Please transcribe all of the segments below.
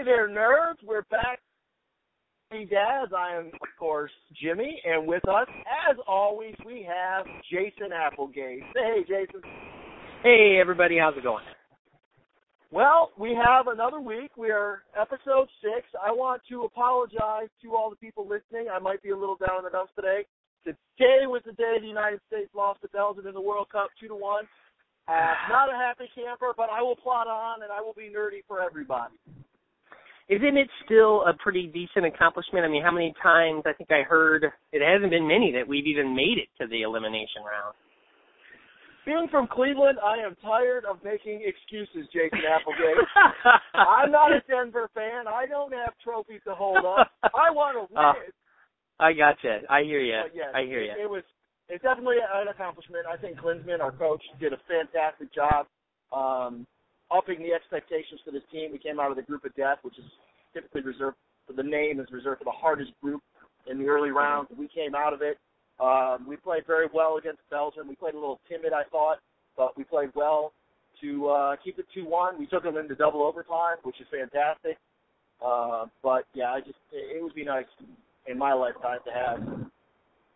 there, nerds. We're back. Hey, Daz. I am, of course, Jimmy, and with us, as always, we have Jason Applegate. Hey, Jason. Hey, everybody. How's it going? Well, we have another week. We are episode 6. I want to apologize to all the people listening. I might be a little down in the dumps today. Today was the day the United States lost to Belgium in the World Cup 2-1. Not a happy camper, but I will plod on, and I will be nerdy for everybody. Isn't it still a pretty decent accomplishment? I mean, how many times I think I heard, it hasn't been many that we've even made it to the elimination round. Being from Cleveland, I am tired of making excuses, Jason Applegate. I'm not a Denver fan. I don't have trophies to hold up. I want to win. I gotcha. I hear you. Yes, I hear you. It's definitely an accomplishment. I think Klinsman, our coach, did a fantastic job upping the expectations for this team. We came out of the group of death, which is typically reserved for the name is reserved for the hardest group in the early rounds. We came out of it. We played very well against Belgium. We played a little timid, I thought, but we played well to keep it 2-1. We took them into double overtime, which is fantastic. But, yeah, it would be nice in my lifetime to have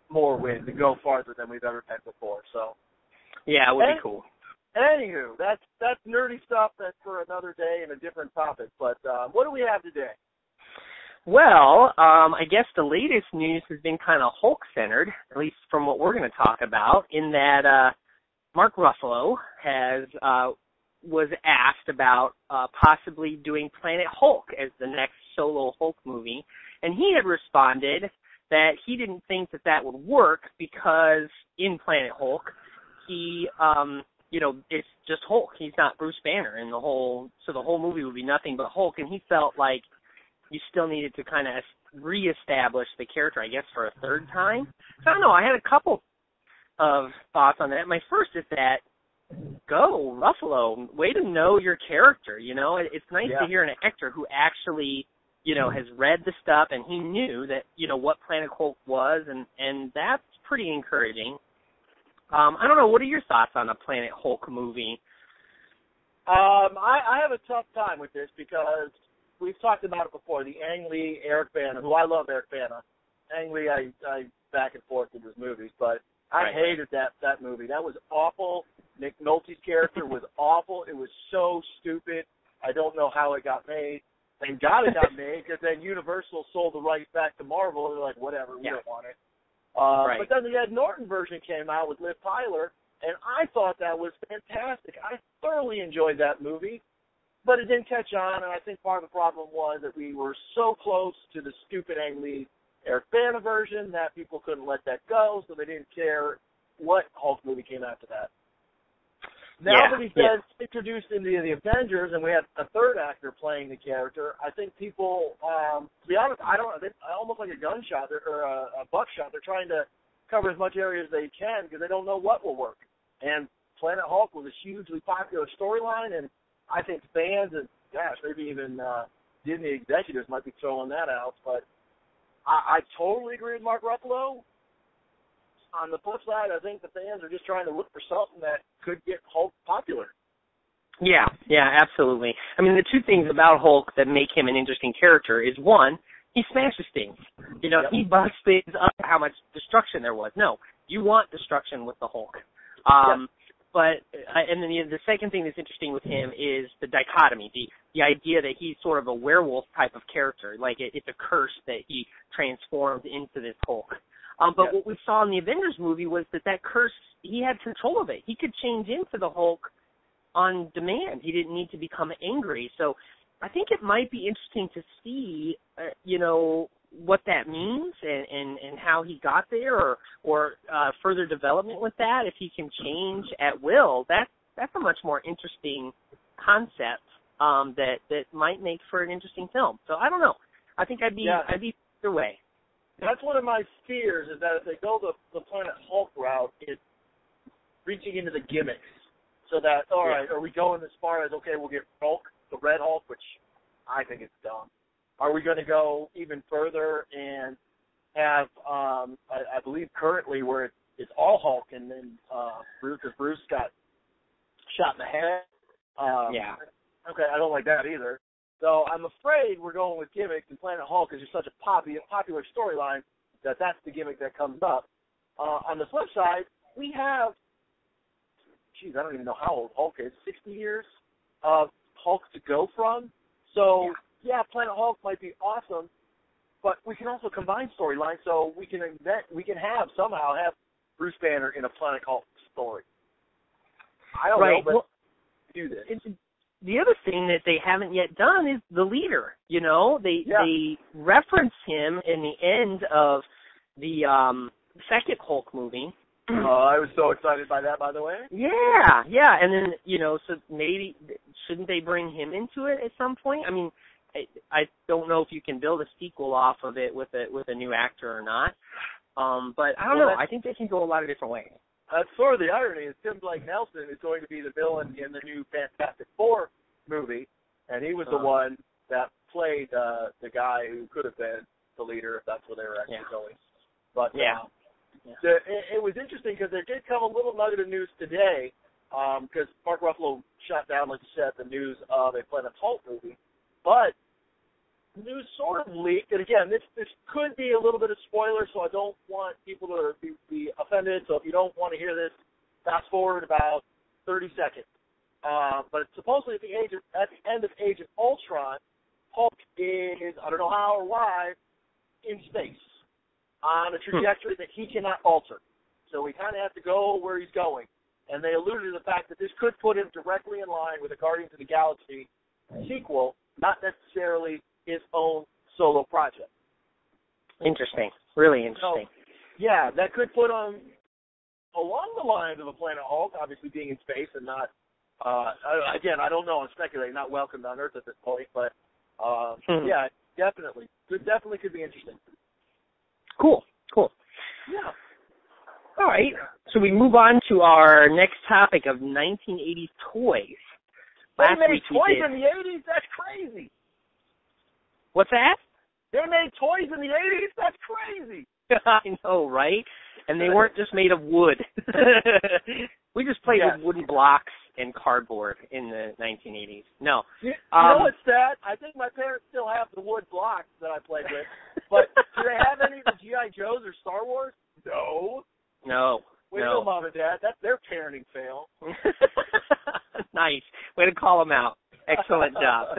more wins and go farther than we've ever been before. So, yeah, it would be cool. Anywho, that's nerdy stuff. That's for another day and a different topic. But what do we have today? Well, I guess the latest news has been kind of Hulk-centered, at least from what we're going to talk about, in that Mark Ruffalo was asked about possibly doing Planet Hulk as the next solo Hulk movie, and he had responded that he didn't think that would work because in Planet Hulk, he, it's just Hulk. He's not Bruce Banner, and the whole movie would be nothing but Hulk, and he felt like you still needed to kind of reestablish the character, I guess, for a third time. So I don't know. I had a couple of thoughts on that. My first is that, go, Ruffalo, way to know your character, It's nice to hear an actor who actually has read the stuff, and he knew that, what Planet Hulk was, and that's pretty encouraging. I don't know, what are your thoughts on a Planet Hulk movie? I have a tough time with this because we've talked about it before. The Ang Lee, Eric Bana, who I love Eric Bana. Ang Lee, I back and forth with his movies, but I hated that movie. That was awful. Nick Nolte's character was awful. It was so stupid. I don't know how it got made. Thank God it got made, because then Universal sold the rights back to Marvel. They're like, whatever, we don't want it. But then the Ed Norton version came out with Liv Tyler, and I thought that was fantastic. I thoroughly enjoyed that movie, but it didn't catch on, and I think part of the problem was that we were so close to the stupid Ang Lee, Eric Bana version that people couldn't let that go, so they didn't care what Hulk movie came after that. Now that he's been introduced into the Avengers and we have a third actor playing the character, I think people, to be honest, I almost like a gunshot or a buckshot. They're trying to cover as much area as they can because they don't know what will work. And Planet Hulk was a hugely popular storyline, and I think fans and, maybe even Disney executives might be throwing that out. But I totally agree with Mark Ruffalo. On the flip side, I think the fans are just trying to look for something that could get Hulk popular. Yeah, absolutely. I mean, the two things about Hulk that make him an interesting character is, one, he smashes things. He busts things up, how much destruction there was. No, you want destruction with the Hulk. But and then the second thing that's interesting with him is the dichotomy, the idea that he's sort of a werewolf type of character, like it's a curse that he transformed into this Hulk. But what we saw in the Avengers movie was that curse, he had control of it. He could change into the Hulk on demand. He didn't need to become angry. So I think it might be interesting to see, what that means and how he got there or further development with that. If he can change at will, that's a much more interesting concept that might make for an interesting film. So I don't know. I think I'd be either way. That's one of my fears, is that if they go the Planet Hulk route, it's reaching into the gimmicks. So that, all right, are we going as far as, okay, we'll get Hulk, the Red Hulk, which I think is dumb. Are we going to go even further and have, I believe currently where it's all Hulk and then Bruce got shot in the head. Okay, I don't like that either. So I'm afraid we're going with gimmicks, and Planet Hulk is just such a popular storyline that's the gimmick that comes up. On the flip side, we have, I don't even know how old Hulk is, 60 years of Hulk to go from. So, yeah, Planet Hulk might be awesome, but we can also combine storylines, so we can somehow have Bruce Banner in a Planet Hulk story. I don't know, but do this. The other thing that they haven't yet done is the leader. You know, they reference him in the end of the second Hulk movie. I was so excited by that, by the way. Yeah, and then, you know, so maybe shouldn't they bring him into it at some point? I mean, I don't know if you can build a sequel off of it with a new actor or not. But I don't know. I think they can go a lot of different ways. That's sort of the irony is Tim Blake Nelson is going to be the villain in the new Fantastic Four movie, and he was the one that played the guy who could have been the leader if that's where they were actually going. But it was interesting because there did come a little nugget of news today because Mark Ruffalo shot down, like you said, the news of a Planet Hulk movie. But news sort of leaked, and again, this could be a little bit of spoiler, so I don't want people to be offended. So if you don't want to hear this, fast forward about 30 seconds. But supposedly at the end of Age of Ultron, Hulk is, I don't know how or why, in space on a trajectory that he cannot alter. So we kind of have to go where he's going. And they alluded to the fact that this could put him directly in line with a Guardians of the Galaxy sequel, not necessarily his own solo project. Interesting. Really interesting. So, yeah, that could put him along the lines of a Planet Hulk, obviously being in space and not, again, I don't know, I'm speculating, not welcomed on Earth at this point, but yeah, definitely. Definitely could be interesting. Cool. Yeah. All right, so we move on to our next topic of 1980s toys. They made toys in the 80s? That's crazy. What's that? They made toys in the 80s? That's crazy. I know, right? And they weren't just made of wood. We just played with wooden blocks and cardboard in the 1980s. No. You know what's sad? I think my parents still have the wood blocks that I played with. But do they have any of the G.I. Joes or Star Wars? No. Wait, no, Mom and Dad. That's their parenting fail. Nice. Way to call them out. Excellent job.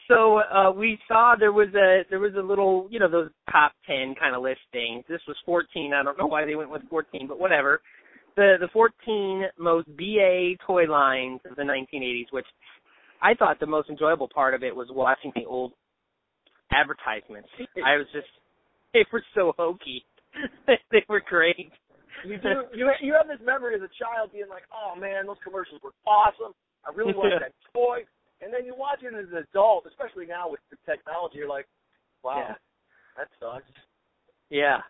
So we saw there was a little, you know, those top 10 kind of listings. This was 14. I don't know why they went with 14, but whatever. The 14 most BA toy lines of the 1980s, which I thought the most enjoyable part of it was watching the old advertisements. They were so hokey. They were great. You have this memory as a child being like, oh man, those commercials were awesome. I really wanted that toy. And then you watch it as an adult, especially now with the technology, you're like, wow, that sucks. Yeah,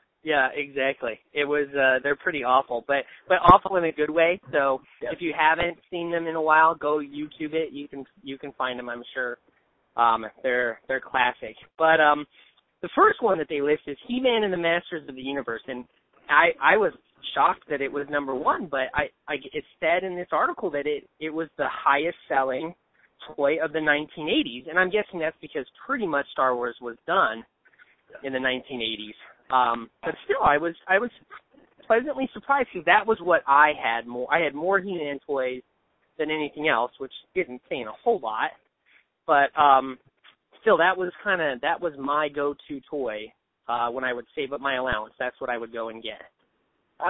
exactly. It was they're pretty awful, but awful in a good way. So if you haven't seen them in a while, go YouTube it. You can find them, I'm sure. They're classic. But the first one that they list is He-Man and the Masters of the Universe, and I was shocked that it was number one, but it said in this article that it was the highest selling toy of the 1980s, and I'm guessing that's because pretty much Star Wars was done in the 1980s. But still, I was pleasantly surprised because that was what I had more. I had more He-Man toys than anything else, which isn't saying a whole lot. But still, that was my go-to toy when I would save up my allowance. That's what I would go and get. I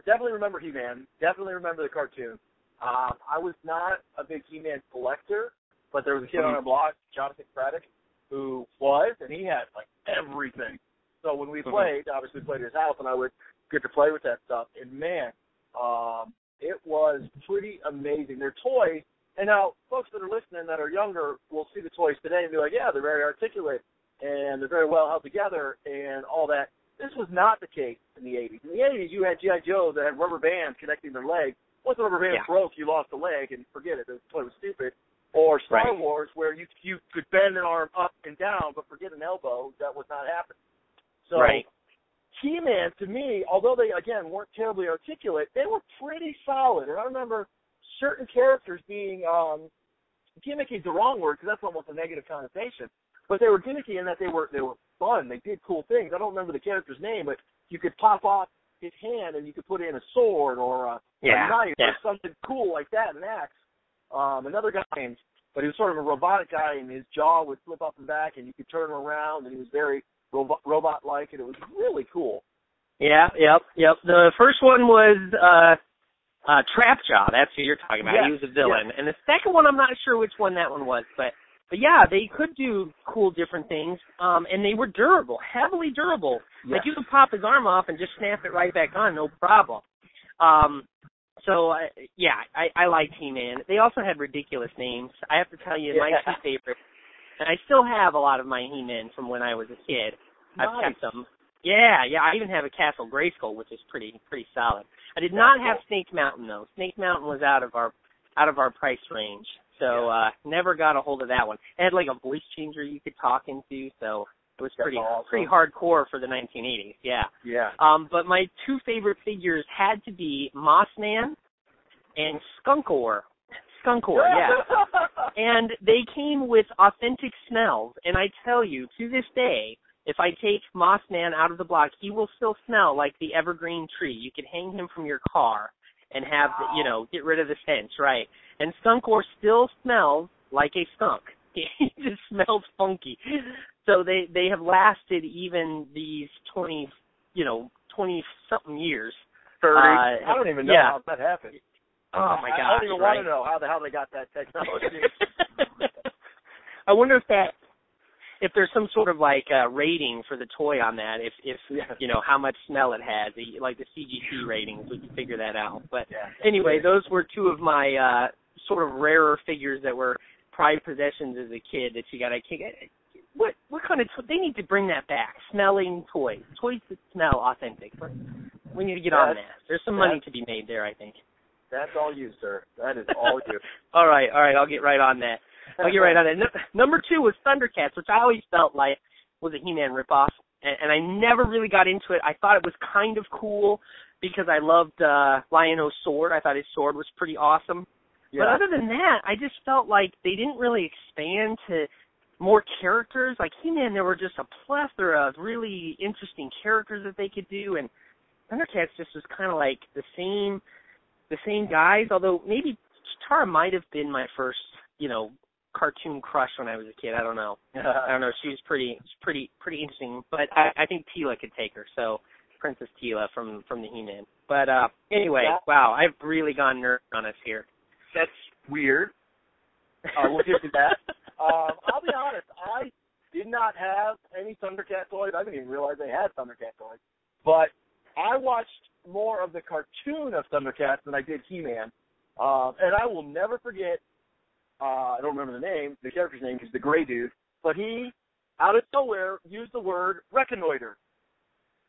definitely remember He-Man. Definitely remember the cartoon. I was not a big He-Man collector, but there was a kid on our block, Jonathan Craddock, who was, and he had like everything. So when we played, obviously we played at his house, and I would get to play with that stuff. And man, it was pretty amazing. They're toys, and now folks that are listening that are younger will see the toys today and be like, yeah, they're very articulate, and they're very well held together, and all that. This was not the case in the 80s. In the 80s, you had G.I. Joe that had rubber bands connecting their legs. Once the rubber band broke, you lost a leg, and forget it. The toy was stupid. Or Star Wars, where you could bend an arm up and down, but forget an elbow. That was not happening. So He-Man, to me, although they, again, weren't terribly articulate, they were pretty solid. And I remember certain characters being gimmicky is the wrong word because that's almost a negative connotation. But they were gimmicky in that they were fun. They did cool things. I don't remember the character's name, but you could pop off his hand and you could put in a sword or a knife or something cool like that, an axe. Another guy named, but he was sort of a robotic guy, and his jaw would flip up and back, and you could turn him around, and he was very robot-like, and it was really cool. Yeah, yep. The first one was Trapjaw. That's who you're talking about. Yes, He was a villain. yes. And the second one, I'm not sure which one that one was, but yeah, they could do cool different things, and they were durable, heavily durable. Yes. Like you could pop his arm off and just snap it right back on, no problem. I liked He-Man. They also had ridiculous names. I have to tell you, my two favorites, and I still have a lot of my He-Men from when I was a kid. Nice. I've kept them. Yeah, I even have a Castle Grayskull, which is pretty solid. I did not have Snake Mountain though. Snake Mountain was out of our price range, so never got a hold of that one. It had like a voice changer you could talk into, so it was pretty hardcore for the 1980s. Yeah. Yeah. But my two favorite figures had to be Mossman and Skunkor. Yeah. And they came with authentic smells, and I tell you, to this day, if I take Mossman out of the block, he will still smell like the evergreen tree. You could hang him from your car and have, get rid of the stench, right? And Skunkor still smells like a skunk. He just smells funky. So they have lasted even these 20-something years. 30. I don't even know how that happened. Oh, my gosh. I don't even want to know how the hell they got that technology. I wonder if there's some sort of like rating for the toy on that, if how much smell it has, like the CGC ratings, we can figure that out. But anyway, those were two of my sort of rarer figures that were prized possessions as a kid that you got to kick. What kind of they need to bring that back? Smelling toys that smell authentic. We need to get on that. There's some money to be made there, I think. That's all you, sir. That is all you. All right. I'll get right on that. Number 2 was Thundercats, which I always felt like was a He-Man ripoff, and I never really got into it. I thought it was kind of cool because I loved Lion-O's sword. I thought his sword was pretty awesome. Yeah. But other than that, I just felt like they didn't really expand to more characters. Like He-Man, there were just a plethora of really interesting characters that they could do, and Thundercats just was kind of like the same guys, although maybe Tara might have been my first, cartoon crush when I was a kid. I don't know. She was pretty interesting, but I think Teela could take her. So Princess Teela from the He-Man. But anyway, wow, I've really gone nerd on us here. That's weird. We'll get to that. I'll be honest. I did not have any Thundercat toys. I didn't even realize they had Thundercat toys. But I watched more of the cartoon of Thundercats than I did He-Man. And I will never forget, I don't remember the character's name, because the gray dude, but he, out of nowhere, used the word reconnoiter.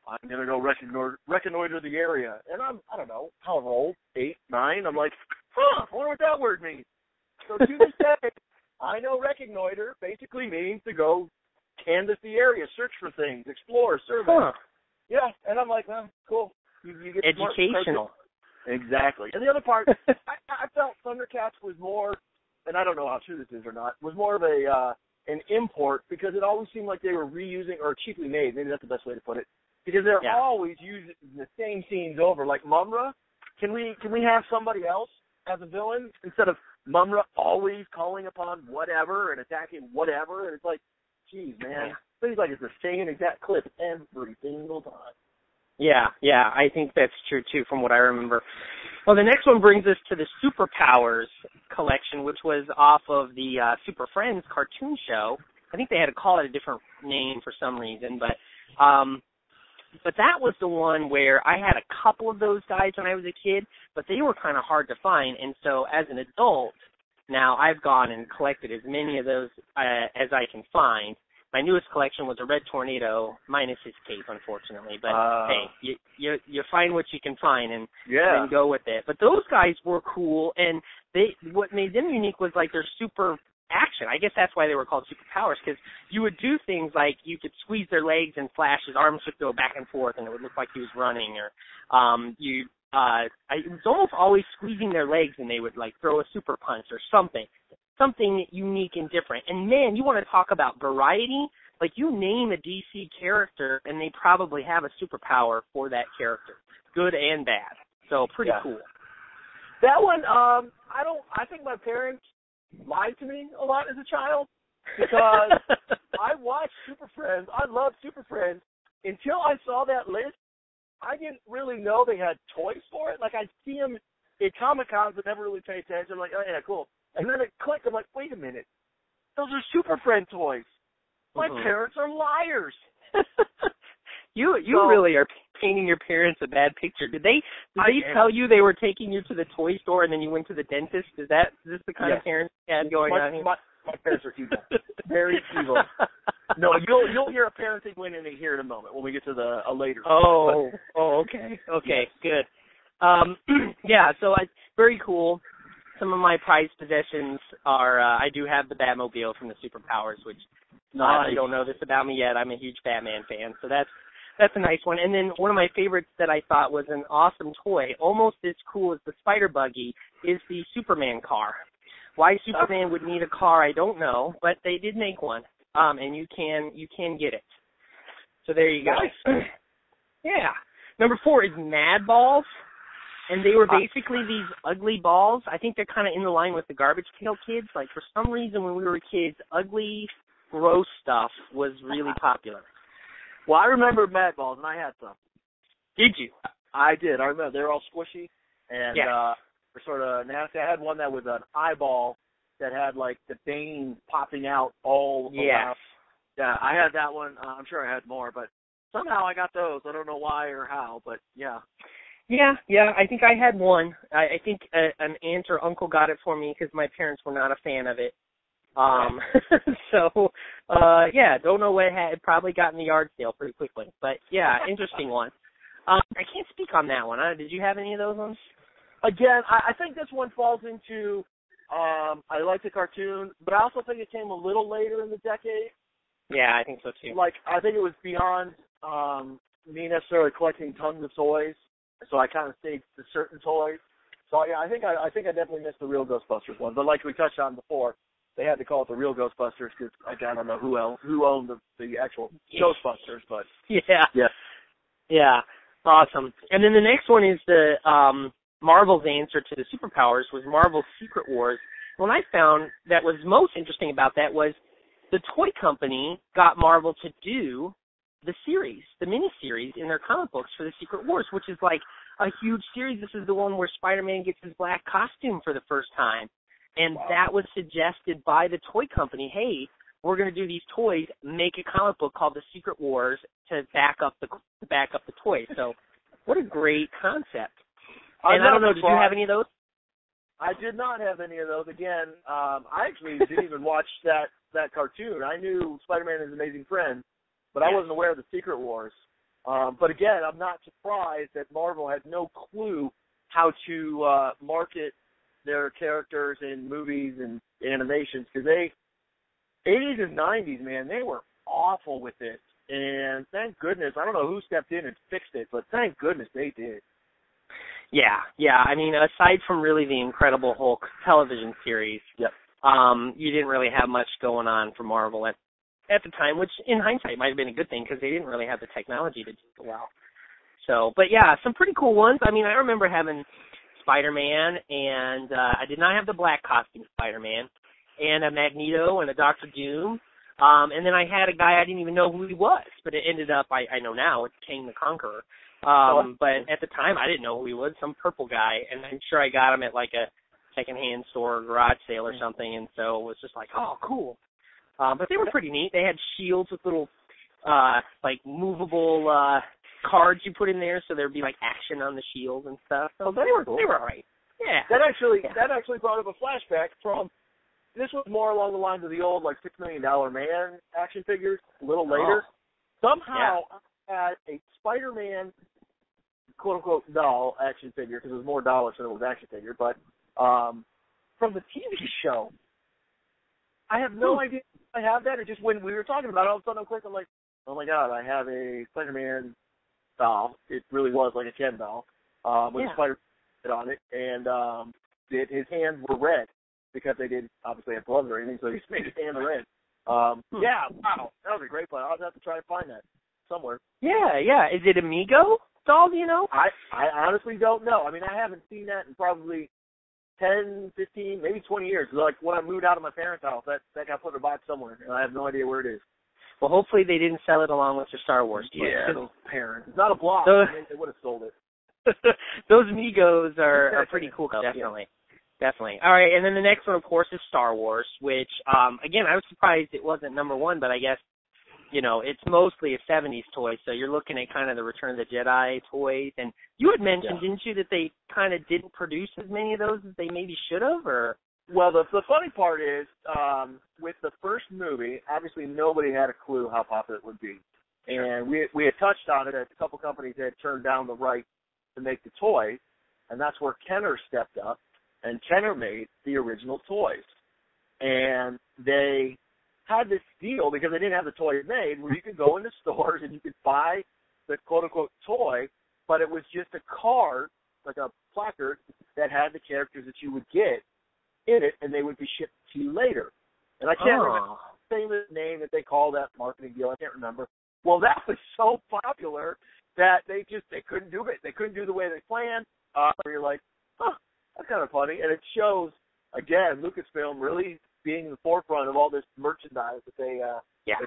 I'm going to go reconnoiter the area. And I don't know, however old, 8, 9, I'm like, I wonder what that word means. So to this day, I know reconnoiter basically means to go canvass the area, search for things, explore, survey. Huh. Yeah, and I'm like, cool. You get educational. Exactly. And the other part, I felt Thundercats was more, and I don't know how true this is or not, was more of an import because it always seemed like they were reusing or cheaply made. Maybe that's the best way to put it. Because they're always using the same scenes over. Like Mumra, can we have somebody else as a villain instead of Mumra always calling upon whatever and attacking whatever? And it's like, geez, man, it seems like it's the same exact clip every single time. Yeah, I think that's true, too, from what I remember. Well, the next one brings us to the Superpowers collection, which was off of the Super Friends cartoon show. I think they had to call it a different name for some reason, but that was the one where I had a couple of those guys when I was a kid, but they were kind of hard to find, and so as an adult, now I've gone and collected as many of those as I can find. My newest collection was a Red Tornado, minus his cape, unfortunately. But hey, you find what you can find and then go with it. But those guys were cool, and what made them unique was like their super action. I guess that's why they were called Superpowers, because you would do things like you could squeeze their legs and flash his arms would go back and forth, and it would look like he was running. Or it was almost always squeezing their legs, and they would like throw a super punch or something something unique and different. And, man, you want to talk about variety? Like, you name a DC character, and they probably have a superpower for that character, good and bad. So pretty cool. That one, I think my parents lied to me a lot as a child because I watched Super Friends. I love Super Friends. Until I saw that list, I didn't really know they had toys for it. Like, I'd see them at Comic-Cons but never really pay attention. I'm like, oh, yeah, cool. And then it clicked. I'm like, wait a minute. Those are Super Friend toys. My parents are liars. You really are painting your parents a bad picture. Did they tell you they were taking you to the toy store and then you went to the dentist? Is this the kind of parents you had going on here? My parents are evil. Very evil. No, you'll hear a parenting win in here in a moment when we get to a later. Okay. Okay, good. So very cool. Some of my prized possessions are, I do have the Batmobile from the Superpowers, which you don't know this about me yet. I'm a huge Batman fan, so that's a nice one. And then one of my favorites that I thought was an awesome toy, almost as cool as the Spider Buggy, is the Superman car. Why Superman would need a car, I don't know, but they did make one, and you can get it. So there you go. Nice. Yeah. Number 4 is Mad Balls, and they were basically these ugly balls. I think they're kind of in the line with the Garbage Pail Kids. Like, for some reason, when we were kids, ugly, gross stuff was really popular. Well, I remember Mad Balls, and I had some. Did you? I did. I remember. They were all squishy, and were sort of nasty. I had one that was an eyeball that had, like, the Bane popping out all around. Yeah, I had that one. I'm sure I had more, but somehow I got those. I don't know why or how, but yeah. Yeah, I think I had one. I think an aunt or uncle got it for me because my parents were not a fan of it. Don't know what it probably got in the yard sale pretty quickly. But, yeah, interesting one. I can't speak on that one. Did you have any of those ones? Again, I think this one falls into, I like the cartoon, but I also think it came a little later in the decade. Yeah, I think so too. Like, I think it was beyond me necessarily collecting tons of toys, so I kind of stayed to certain toys. So, yeah, I think I definitely missed the real Ghostbusters one. But like we touched on before, they had to call it the real Ghostbusters because, again, I don't know who owned the actual Ghostbusters, but yeah, awesome. And then the next one is the Marvel's answer to the superpowers was Marvel's Secret Wars. What I found that was most interesting about that was the toy company got Marvel to do the series, the miniseries in their comic books for the Secret Wars, which is like a huge series. This is the one where Spider-Man gets his black costume for the first time. And that was suggested by the toy company. Hey, we're going to do these toys. Make a comic book called The Secret Wars to back up the toys. So, what a great concept! And I don't know, did you have any of those? I did not have any of those. Again, I actually didn't even watch that cartoon. I knew Spider-Man and His Amazing Friend, but I wasn't aware of The Secret Wars. But again, I'm not surprised that Marvel had no clue how to market their characters in movies and animations, because 80s and 90s, man, they were awful with it. And thank goodness, I don't know who stepped in and fixed it, but thank goodness they did. Yeah. I mean, aside from really the Incredible Hulk television series, you didn't really have much going on for Marvel at the time, which in hindsight might have been a good thing because they didn't really have the technology to do it well. So, but yeah, some pretty cool ones. I mean, I remember having Spider-Man, and I did not have the black costume Spider-Man, and a Magneto and a Dr. Doom, and then I had a guy I didn't even know who he was, but it ended up, I know now, it's Kang the Conqueror. But at the time, I didn't know who he was, some purple guy, and I'm sure I got him at like a secondhand store or garage sale or something, and so it was just like, oh, cool. But they were pretty neat. They had shields with little, like, movable cards you put in there, so there'd be like action on the shield and stuff. So they were all right. Yeah. That actually brought up a flashback from. This was more along the lines of the old like $6 Million Man action figures. A little later, somehow I had a Spider-Man quote unquote doll action figure because it was more dollars than it was action figure. But from the TV show, I have no idea if I have that or just when we were talking about it, all of a sudden I'm clicking, I'm like, oh my God, I have a Spider-Man doll. It really was like a Ken doll with a spider on it, and his hands were red. because they didn't obviously have gloves or anything, so he just made his hand red. Yeah, wow, that was a great play. I'll have to try and find that somewhere. Yeah. Is it Amigo doll, do you know? I honestly don't know. I mean, I haven't seen that in probably 10, 15, maybe 20 years. Like when I moved out of my parents' house, that got put in a box somewhere, and I have no idea where it is. Well, hopefully they didn't sell it along with your Star Wars toys. Yeah, those parents. It's not a block. They would have sold it. Those Amigos are pretty cool, definitely. Definitely. All right, and then the next one, of course, is Star Wars, which, again, I was surprised it wasn't number one, but I guess, you know, it's mostly a 70s toy, so you're looking at kind of the Return of the Jedi toys. And you had mentioned, didn't you, that they kind of didn't produce as many of those as they maybe should have, or? Well, the funny part is, with the first movie, obviously nobody had a clue how popular it would be. And we had touched on it as a couple companies had turned down the right to make the toys, and that's where Kenner stepped up, and Kenner made the original toys. And they had this deal, because they didn't have the toys made, where you could go into stores and you could buy the quote-unquote toy, but it was just a card, like a placard, that had the characters that you would get in it, and they would be shipped to you later. And I can't remember the famous name that they called that marketing deal. I can't remember. Well, that was so popular that they couldn't do it. They couldn't do the way they planned. You're like, that's kind of funny. And it shows, again, Lucasfilm really being in the forefront of all this merchandise that they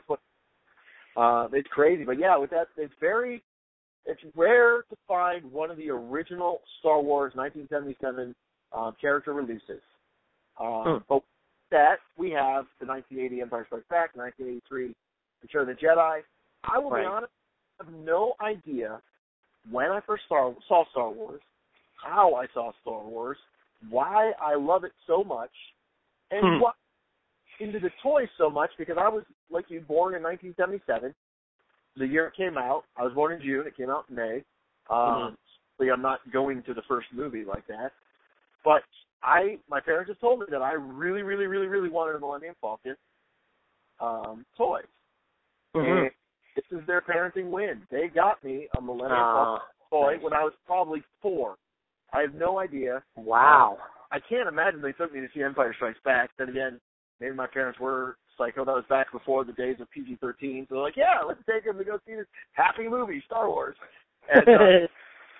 put. It's crazy. But, yeah, with that, it's rare to find one of the original Star Wars 1977 character releases. But that we have the 1980 Empire Strikes Back, 1983 Return of the Jedi. I will be honest, I have no idea when I first saw Star Wars, how I saw Star Wars, why I love it so much, and what into the toys so much, because I was, like you, born in 1977, the year it came out. I was born in June. It came out in May. So I'm not going to the first movie like that. But my parents just told me that I really, really, really, really wanted a Millennium Falcon toy. And this is their parenting win. They got me a Millennium Falcon toy when I was probably 4. I have no idea. Wow. I can't imagine they took me to see Empire Strikes Back. Then again, maybe my parents were psycho. That was back before the days of PG-13. So they're like, yeah, let's take them to go see this happy movie, Star Wars. And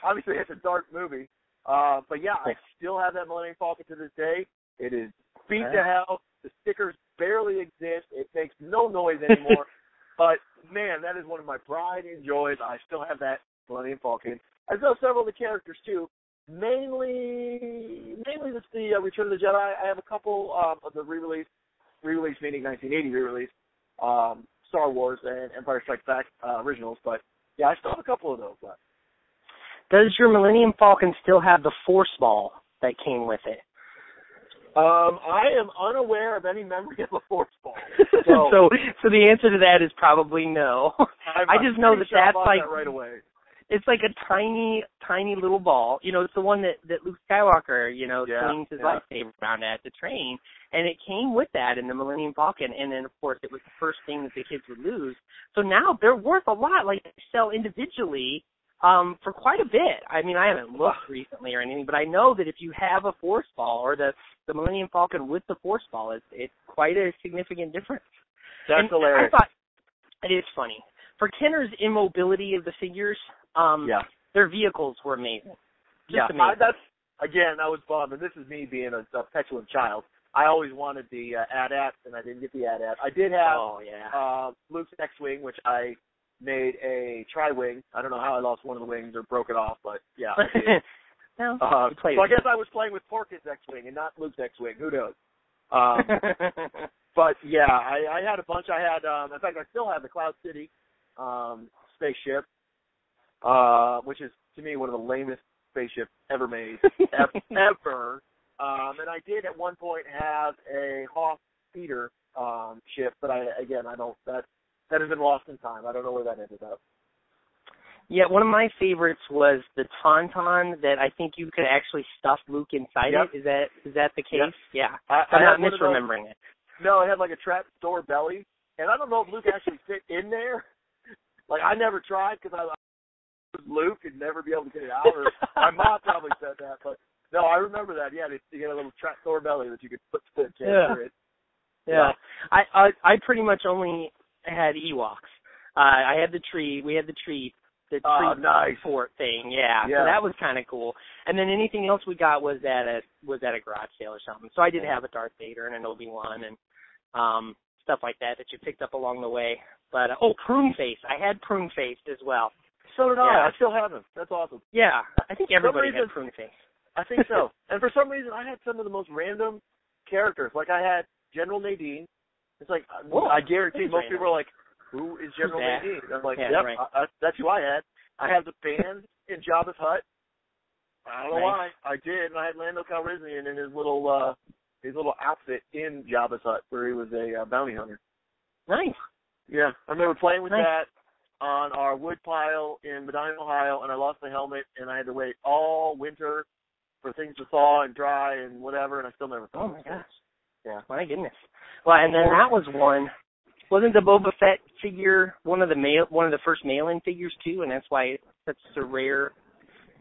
obviously it's a dark movie. But yeah, I still have that Millennium Falcon to this day. It is beat to hell. The stickers barely exist. It makes no noise anymore. But man, that is one of my pride and joys. I still have that Millennium Falcon. I still have several of the characters too. Mainly the Return of the Jedi. I have a couple of the re-release meaning 1980 re-release, Star Wars and Empire Strikes Back originals. But yeah, I still have a couple of those left. Does your Millennium Falcon still have the Force Ball that came with it? I am unaware of any memory of a Force Ball. So the answer to that is probably no. I just know that that's like that right away. It's like a tiny, tiny little ball. You know, it's the one that Luke Skywalker, swings his lightsaber around at the train. And it came with that in the Millennium Falcon. And then, of course, it was the first thing that the kids would lose. So now they're worth a lot. Like, they sell individually for quite a bit. I mean, I haven't looked recently or anything, but I know that if you have a Force Ball or the Millennium Falcon with the Force Ball, it's quite a significant difference. That's hilarious. I thought it is funny. For Kenner's immobility of the figures, their vehicles were amazing. Amazing. I was bummed, and this is me being a petulant child. I always wanted the AT-AT, and I didn't get the AT-AT. I did have Luke's X-Wing, which I made a tri-wing. I don't know how I lost one of the wings or broke it off, but yeah. I did. No, so I guess I was playing with Porkins X-Wing and not Luke's X-Wing. Who knows? But yeah, I had a bunch. I had, in fact, I still have the Cloud City spaceship, which is to me one of the lamest spaceships ever made, ever. And I did at one point have a Hoth speeder ship, but that has been lost in time. I don't know where that ended up. Yeah, one of my favorites was the Tauntaun that I think you could actually stuff Luke inside it. Is that the case? Yep. Yeah. I'm not misremembering it. No, it had like a trap door belly, and I don't know if Luke actually fit in there. Like, I never tried because I was Luke and never be able to get it out. Or my mom probably said that, but No, I remember that. Yeah, you get a little trapdoor belly that you could put the Yeah. cancer in. Yeah. I pretty much only had Ewoks. I had the tree. We had the tree. The tree nice. fort thing. Yeah. So that was kind of cool. And then anything else we got was at a garage sale or something. So I did have a Darth Vader and an Obi-Wan and stuff like that you picked up along the way. But Prune Face. I had Prune Face as well. So did I. I still have him. That's awesome. Yeah. I think everybody had Prune Face. I think so. And for some reason, I had some of the most random characters. Like I had General Nadine. It's like, I guarantee most people are like, who is General Nadine? I'm like, right. That's who I had. I had the band in Jabba's hut. I don't know why. I did. And I had Lando Calrissian in his little outfit in Jabba's hut where he was a bounty hunter. Nice. Yeah. I remember playing with that on our wood pile in Medina, Ohio, and I lost my helmet, and I had to wait all winter for things to thaw and dry and whatever, and I still never found it. Oh, my gosh. Yeah. My goodness. Well, and then that was one. Wasn't the Boba Fett figure one of the first mail-in figures, too, and that's why that's a rare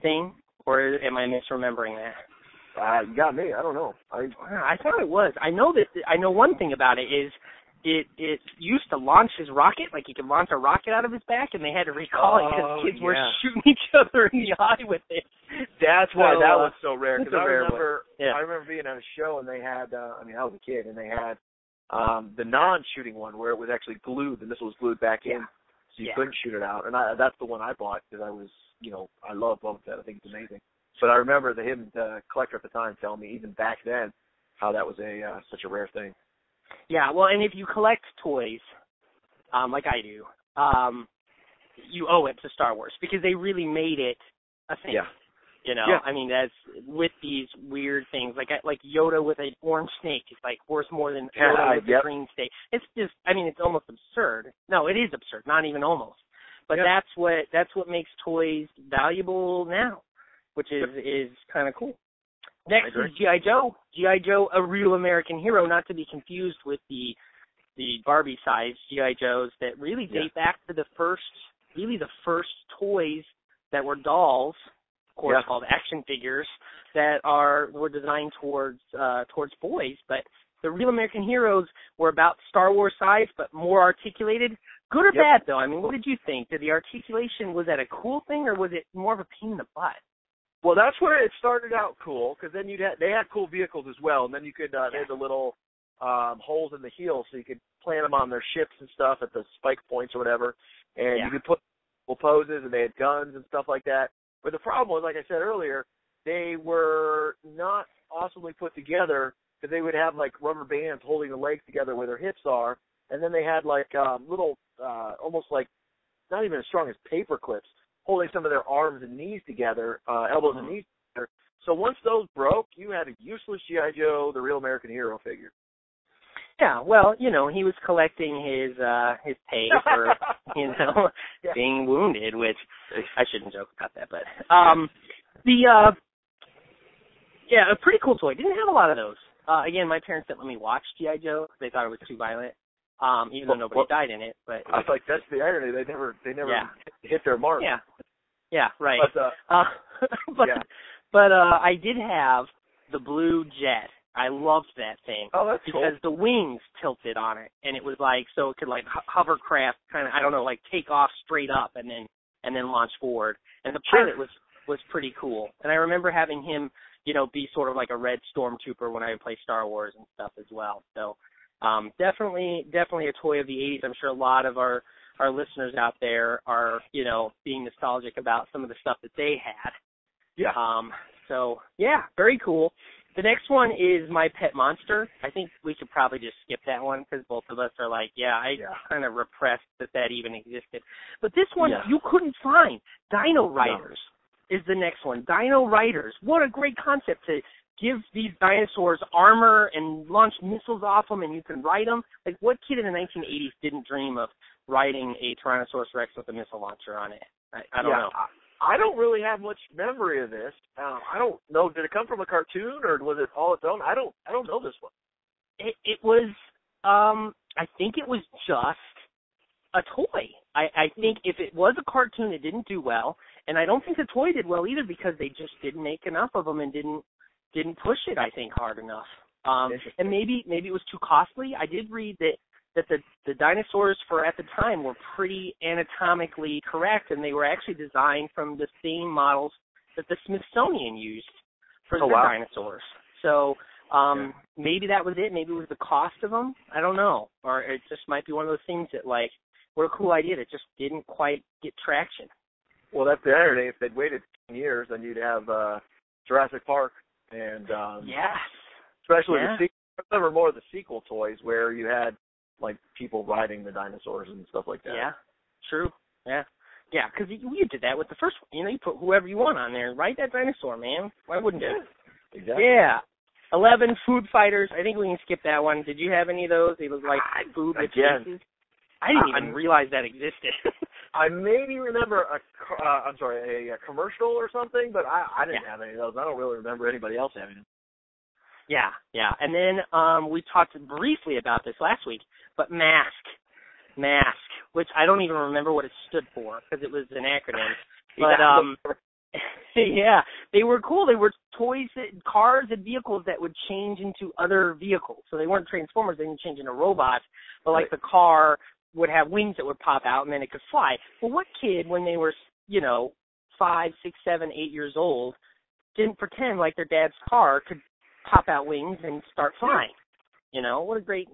thing? Or am I misremembering that? You got me. I don't know. I thought it was. I know one thing about it is it used to launch his rocket, like he could launch a rocket out of his back, and they had to recall it because kids were shooting each other in the eye with it. That's why that was so rare. Because I remember being at a show and they had, I was a kid, and they had the non-shooting one where it was actually glued. The missile was glued back in, so you couldn't shoot it out. And that's the one I bought because I was, I love Boba Fett. I think it's amazing. But I remember the collector at the time telling me even back then how that was such a rare thing. Yeah, well, and if you collect toys, like I do, you owe it to Star Wars because they really made it a thing. Yeah. I mean, that's with these weird things, like Yoda with an orange snake is like worth more than Yoda with a green snake. It's just, it's almost absurd. No, it is absurd, not even almost. But that's what makes toys valuable now, which is kind of cool. Next is G.I. Joe. G.I. Joe, a real American hero, not to be confused with the Barbie-sized G.I. Joes that really date back to the first toys that were dolls, of course, called action figures, that were designed towards boys. But the real American heroes were about Star Wars size, but more articulated. Good or bad, though? What did you think? Did the articulation, was that a cool thing, or was it more of a pain in the butt? Well, that's where it started out cool, because then they had cool vehicles as well, and then you could they had the little holes in the heels, so you could plant them on their ships and stuff at the spike points or whatever, and you could put cool poses, and they had guns and stuff like that. But the problem was, like I said earlier, they were not awesomely put together, because they would have like rubber bands holding the legs together where their hips are, and then they had like little, almost like not even as strong as paper clips, holding some of their arms and knees together, elbows and knees together. So once those broke, you had a useless G.I. Joe, the real American hero figure. Yeah, well, he was collecting his pay for, being wounded, which I shouldn't joke about that, but a pretty cool toy. Didn't have a lot of those. Again, my parents didn't let me watch G.I. Joe because they thought it was too violent. Even though nobody died in it, but I was like, that's the irony. They never hit their mark. Yeah, right. But I did have the blue jet. I loved that thing. Oh, that's cool. Because the wings tilted on it, and it was like so it could like hovercraft kind of like take off straight up and then launch forward. And the pilot was pretty cool. And I remember having him, be sort of like a red stormtrooper when I would play Star Wars and stuff as well. So. Definitely a toy of the 80s. I'm sure a lot of our listeners out there are, being nostalgic about some of the stuff that they had. Yeah. So, very cool. The next one is My Pet Monster. I think we could probably just skip that one because both of us are like, I kind of repressed that even existed. But this one you couldn't find. Dino Riders is the next one. Dino Riders. What a great concept to give these dinosaurs armor and launch missiles off them, and you can ride them. Like, what kid in the 1980s didn't dream of riding a Tyrannosaurus Rex with a missile launcher on it? I don't know. I don't really have much memory of this. I don't know. Did it come from a cartoon, or was it all its own? I don't know this one. It was. I think it was just a toy. I think if it was a cartoon, it didn't do well, and I don't think the toy did well either because they just didn't make enough of them and didn't didn't push it, I think, hard enough. And maybe it was too costly. I did read that the dinosaurs for at the time were pretty anatomically correct, and they were actually designed from the same models that the Smithsonian used for their dinosaurs. So maybe that was it. Maybe it was the cost of them. I don't know. Or it just might be one of those things that, like, what a cool idea that just didn't quite get traction. Well, that's the irony. If they'd waited 10 years, then you'd have Jurassic Park and especially the sequel. I remember more of the sequel toys where you had like people riding the dinosaurs and stuff like that. Yeah, true. Yeah, because you did that with the first one. You know, you put whoever you want on there. Ride that dinosaur, man. Why wouldn't you? Exactly. Yeah. 11 food fighters. I think we can skip that one. Did you have any of those? They look like food with faces. I didn't even realize that existed. I maybe remember a commercial or something, but I didn't have any of those. I don't really remember anybody else having them. Yeah. And then we talked briefly about this last week, but Mask, which I don't even remember what it stood for because it was an acronym. But yeah, they were cool. They were toys, cars and vehicles that would change into other vehicles. So they weren't Transformers. They didn't change into robots. But like the car would have wings that would pop out and then it could fly. Well, what kid, when they were, 5, 6, 7, 8 years old, didn't pretend like their dad's car could pop out wings and start flying? What a great,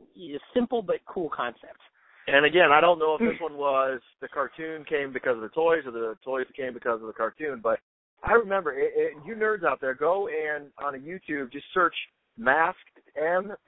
simple but cool concept. And again, I don't know if this one was the cartoon came because of the toys or the toys came because of the cartoon, but I remember, you nerds out there, go and on a YouTube, just search Masked M.A.S.K.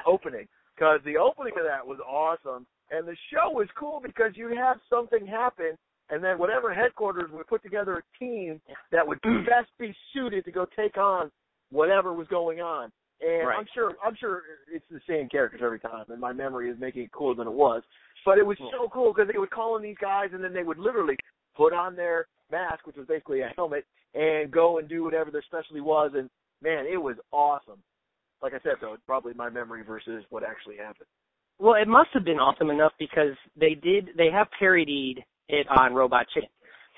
opening. Because the opening of that was awesome, and the show was cool because you have something happen, and then whatever headquarters would put together a team that would best be suited to go take on whatever was going on. And I'm sure it's the same characters every time, and my memory is making it cooler than it was. But it was so cool because they would call in these guys, and then they would literally put on their mask, which was basically a helmet, and go and do whatever their specialty was. And, man, it was awesome. Like I said, though, it's probably my memory versus what actually happened. Well, it must have been awesome enough because they have parodied it on Robot Chicken,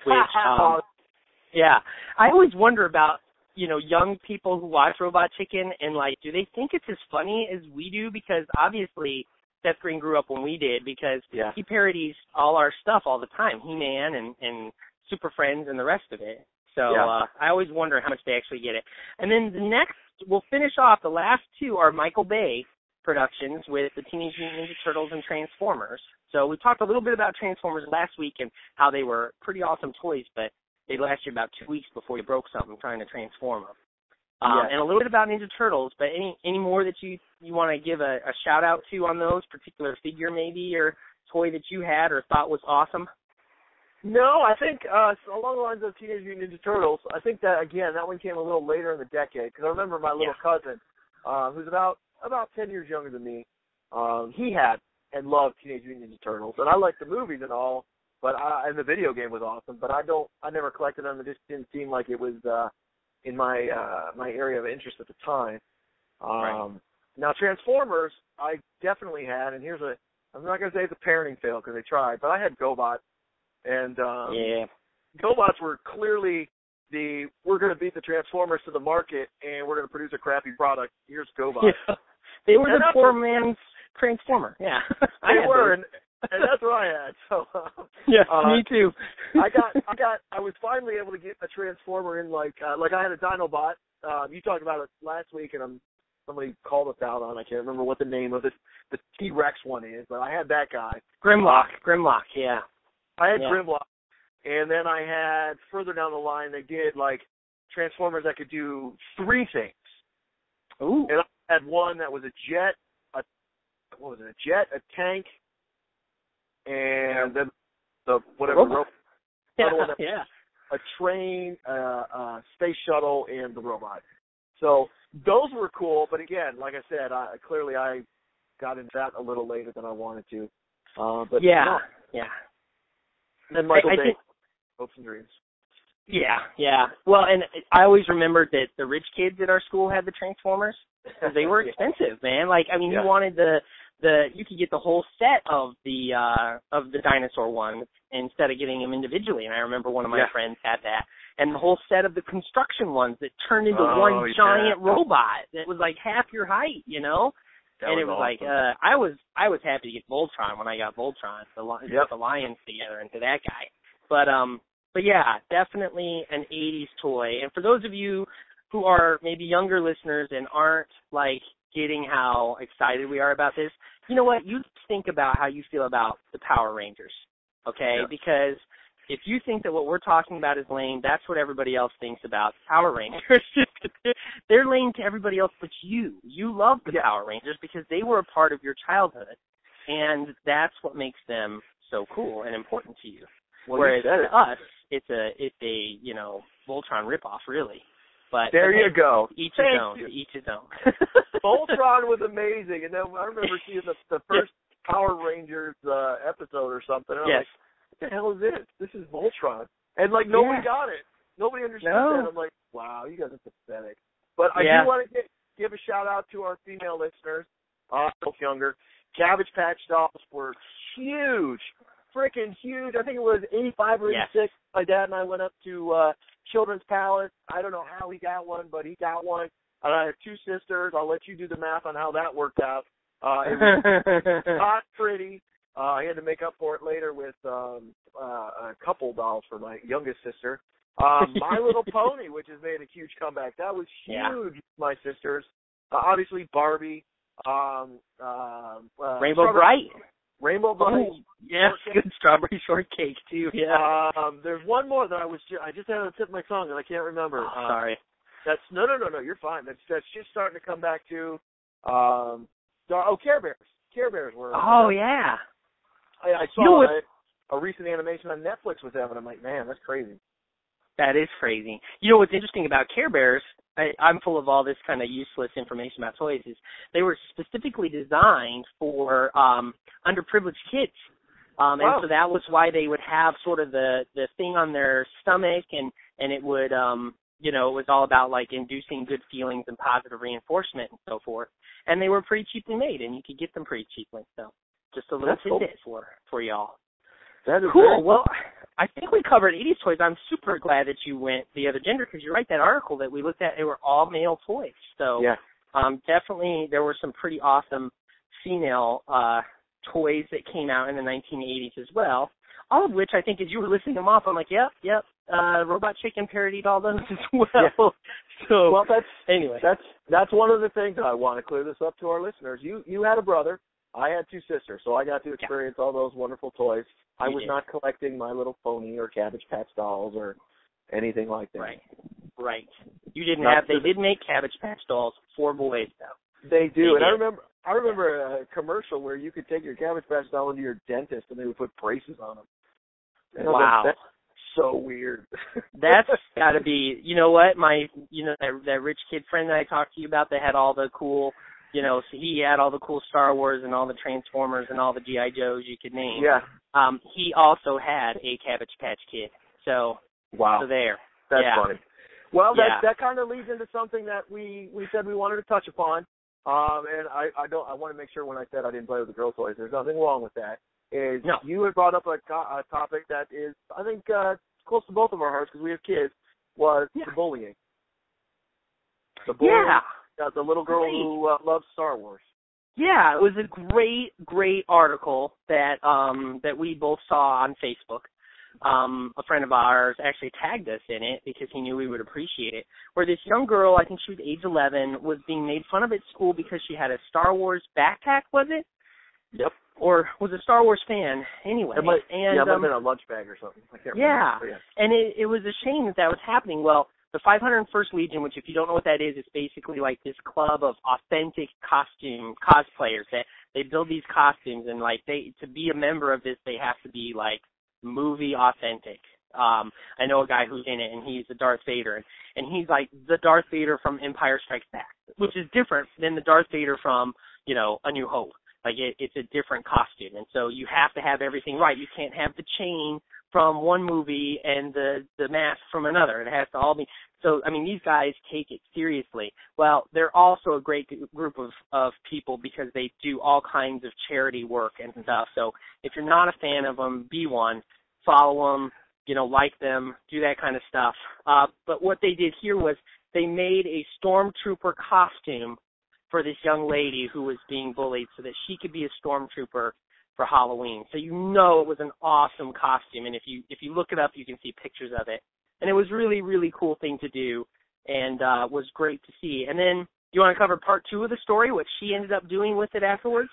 which, I always wonder about, young people who watch Robot Chicken and, like, do they think it's as funny as we do? Because obviously Seth Green grew up when we did because he parodies all our stuff all the time, He-Man and Super Friends and the rest of it. So I always wonder how much they actually get it. And then the next, we'll finish off, the last two are Michael Bay productions with the Teenage Mutant Ninja Turtles and Transformers. So we talked a little bit about Transformers last week and how they were pretty awesome toys, but they lasted about 2 weeks before you broke something trying to transform them. And a little bit about Ninja Turtles, but any more that you want to give a shout-out to on those, particular figure maybe or toy that you had or thought was awesome? No, I think along the lines of Teenage Mutant Ninja Turtles, I think that, again, that one came a little later in the decade because I remember my little cousin, who's about 10 years younger than me, he had and loved Teenage Mutant Ninja Turtles. And I liked the movies and all, and the video game was awesome, but I never collected them. It just didn't seem like it was in my area of interest at the time. Now, Transformers, I definitely had, and I'm not going to say it's a parenting fail because they tried, but I had GoBot. And GoBots were clearly we're going to beat the Transformers to the market, and we're going to produce a crappy product. Here's GoBots. Yeah. They were the poor man's Transformer. Yeah, they were, and that's what I had. So me too. I was finally able to get a Transformer in like I had a Dinobot. You talked about it last week, and somebody called us out on. I can't remember what the name of the T-Rex one is, but I had that guy. Grimlock. Yeah. I had Grimlock, and then I had, further down the line, they did, like, Transformers that could do 3 things. Ooh. And I had one that was a jet, a tank, and then the robot. A train, a space shuttle, and the robot. So those were cool, but again, like I said, I got into that a little later than I wanted to. And Michael Bay, hopes and dreams. Yeah. Well, and I always remembered that the rich kids at our school had the Transformers because they were expensive, man. Like, I mean, you wanted you could get the whole set of the dinosaur one instead of getting them individually. And I remember one of my friends had that, and the whole set of the construction ones that turned into one giant robot that was like half your height, you know. And it was awesome. Like I was happy to get Voltron when I got Voltron, the Lions together into that guy. But yeah, definitely an 80s toy. And for those of you who are maybe younger listeners and aren't like getting how excited we are about this, you know what? You think about how you feel about the Power Rangers, okay? Yeah. Because if you think that what we're talking about is lame, that's what everybody else thinks about Power Rangers. They're lame to everybody else but you. You love the Power Rangers because they were a part of your childhood, and that's what makes them so cool and important to you. Well, whereas to us, it's a you know, Voltron ripoff, really. But there you go. Each his own. Each his own. Voltron was amazing, and then I remember seeing the first Power Rangers episode or something. And I'm like, what the hell is this? This is Voltron, and like nobody got it. Nobody understood that. I'm like, wow, you guys are pathetic. But I do want to give a shout out to our female listeners, both younger. Cabbage Patch Dolls were huge. Freaking huge. I think it was 85 or 86. My dad and I went up to Children's Palace. I don't know how he got one, but he got one. And I have two sisters. I'll let you do the math on how that worked out. It was not pretty. I had to make up for it later with a couple dolls for my youngest sister. My Little Pony, which has made a huge comeback. That was huge, my sisters. Obviously, Barbie. Rainbow Bright. Rainbow Bright. Oh, yes, good strawberry shortcake too. Yeah. There's one more that I just had on the tip of my tongue and I can't remember. Oh, sorry. That's no. You're fine. That's just starting to come back to. Care Bears. Care Bears were. Oh yeah. I saw a recent animation on Netflix with them, and I'm like, man, that's crazy. That is crazy. You know what's interesting about Care Bears? I'm full of all this kind of useless information about toys. Is they were specifically designed for underprivileged kids, and so that was why they would have sort of the thing on their stomach, and it would it was all about like inducing good feelings and positive reinforcement and so forth. And they were pretty cheaply made, and you could get them pretty cheaply. So just a little tidbit for y'all. That is cool. Well, I think we covered 80s toys. I'm super glad that you went the other gender because you're right. That article that we looked at, they were all male toys. So definitely there were some pretty awesome female toys that came out in the 1980s as well. All of which I think as you were listing them off, I'm like, yep. Robot Chicken parodied all those as well. Yeah. So anyway, that's one of the things I want to clear this up to our listeners. You had a brother. I had two sisters, so I got to experience all those wonderful toys. I was not collecting My Little Pony or Cabbage Patch Dolls or anything like that. Right. You didn't have. They did make Cabbage Patch Dolls for boys, though. They do, and I remember a commercial where you could take your Cabbage Patch Doll into your dentist and they would put braces on them. Wow. That's so weird. That's got to be. You know what? That rich kid friend that I talked to you about that had all the cool. So he had all the cool Star Wars and all the Transformers and all the G.I. Joes you could name. Yeah. He also had a Cabbage Patch Kid. So, So there. That's funny. Well, that kind of leads into something that we said we wanted to touch upon. And I want to make sure when I said I didn't play with the girl toys, there's nothing wrong with that. You had brought up a topic that is, I think, close to both of our hearts because we have kids, was the bullying. The bullying. Yeah. The little girl who loves Star Wars. Yeah, it was a great article that we both saw on Facebook. A friend of ours actually tagged us in it because he knew we would appreciate it, where this young girl, I think she was age 11, was being made fun of at school because she had a Star Wars backpack, was it? Yep. Or was a Star Wars fan, anyway. It might have been a lunch bag or something. I can't remember. Yeah, and it was a shame that was happening. Well, the 501st Legion, which if you don't know what that is, it's basically like this club of authentic cosplayers that they build these costumes, and like to be a member of this, they have to be like movie authentic. I know a guy who's in it, and he's the Darth Vader, and he's like the Darth Vader from Empire Strikes Back, which is different than the Darth Vader from A New Hope. Like it's a different costume, and so you have to have everything right. You can't have the chain from one movie and the mask from another. It has to all be. So, I mean, these guys take it seriously. Well, they're also a great group of people because they do all kinds of charity work and stuff. So if you're not a fan of them, be one. Follow them. like them, do that kind of stuff. But what they did here was they made a stormtrooper costume for this young lady who was being bullied so that she could be a stormtrooper for Halloween. So it was an awesome costume, and if you look it up, you can see pictures of it. And it was really, really cool thing to do, and was great to see. And then, do you want to cover part 2 of the story, what she ended up doing with it afterwards?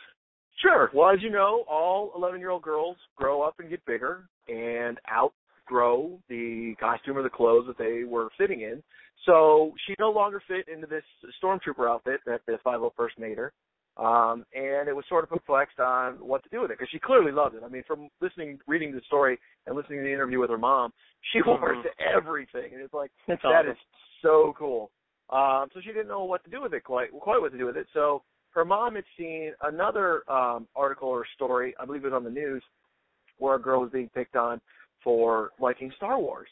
Sure. Well, as you know, all 11-year-old girls grow up and get bigger and outgrow the costume or the clothes that they were fitting in. So she no longer fit into this stormtrooper outfit that the 501st made her. And it was sort of perplexed on what to do with it, because she clearly loved it. I mean, from reading the story and listening to the interview with her mom, she wore it to everything. And it's like, That's that awesome. is so cool. So she didn't know what to do with it, quite what to do with it. So her mom had seen another article or story, I believe it was on the news, where a girl was being picked on for liking Star Wars.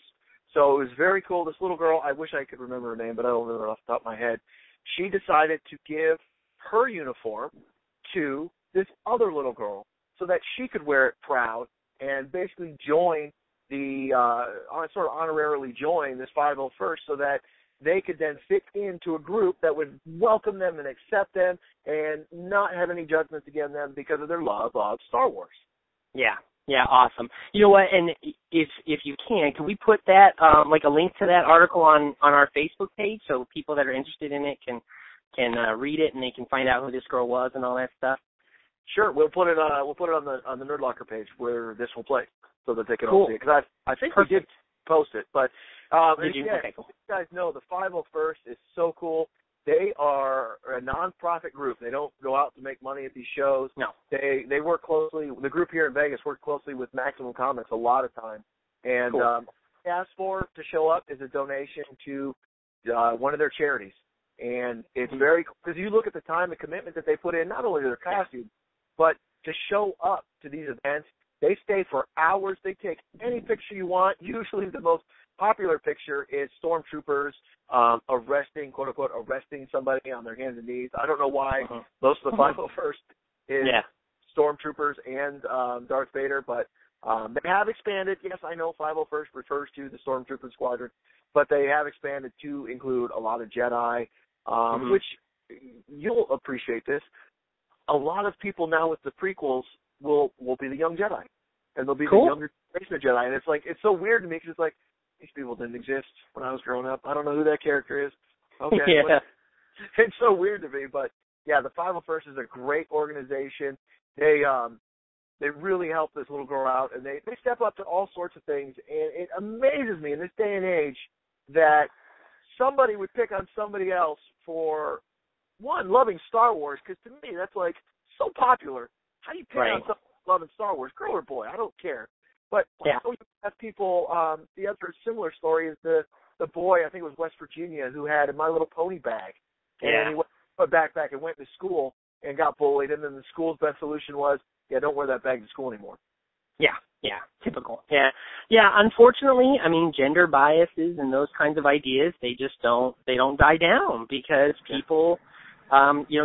So it was very cool. This little girl, I wish I could remember her name, but I don't remember it off the top of my head. She decided to give her uniform to this other little girl so that she could wear it proud and basically join the, sort of honorarily join this 501st so that they could then fit into a group that would welcome them and accept them and not have any judgments against them because of their love of Star Wars. Yeah, awesome. You know what? And if you can we put that like a link to that article on our Facebook page so people that are interested in it can read it and they can find out who this girl was and all that stuff? Sure, we'll put it on the Nerdlocker page where this will play so that they can Cool. all see it. Because I think Perfect. we did post it, but Did you? again, Okay, cool. you guys know the 501st is so cool. They are a non-profit group. They don't go out to make money at these shows. No. They work closely. The group here in Vegas works closely with Maximum Comics a lot of time. And cool. what they ask for to show up is a donation to one of their charities. And it's very cool because you look at the time and commitment that they put in, not only to their costumes, but to show up to these events. They stay for hours. They take any picture you want. Usually the most popular picture is stormtroopers arresting, quote unquote, arresting somebody on their hands and knees. I don't know why most of the 501st is stormtroopers and Darth Vader, but they have expanded. Yes, I know 501st refers to the stormtrooper squadron, but they have expanded to include a lot of Jedi, which you'll appreciate this. A lot of people now with the prequels will be the young Jedi, and they'll be the younger generation of Jedi. And it's like, it's so weird to me because it's like, these people didn't exist when I was growing up. I don't know who that character is. Okay. Yeah. It's so weird to me, but yeah, the 501st is a great organization. They really help this little girl out, and they step up to all sorts of things. And it amazes me in this day and age that somebody would pick on somebody else for, one, loving Star Wars, because to me that's like so popular. How do you pick on someone loving Star Wars, girl or boy? I don't care. But also you have people, the other similar story is the boy, I think it was West Virginia, who had a My Little Pony bag. And he went a backpack and went to school and got bullied, and then the school's best solution was, don't wear that bag to school anymore. Yeah, typical. Yeah, unfortunately, I mean, gender biases and those kinds of ideas, they don't die down because people,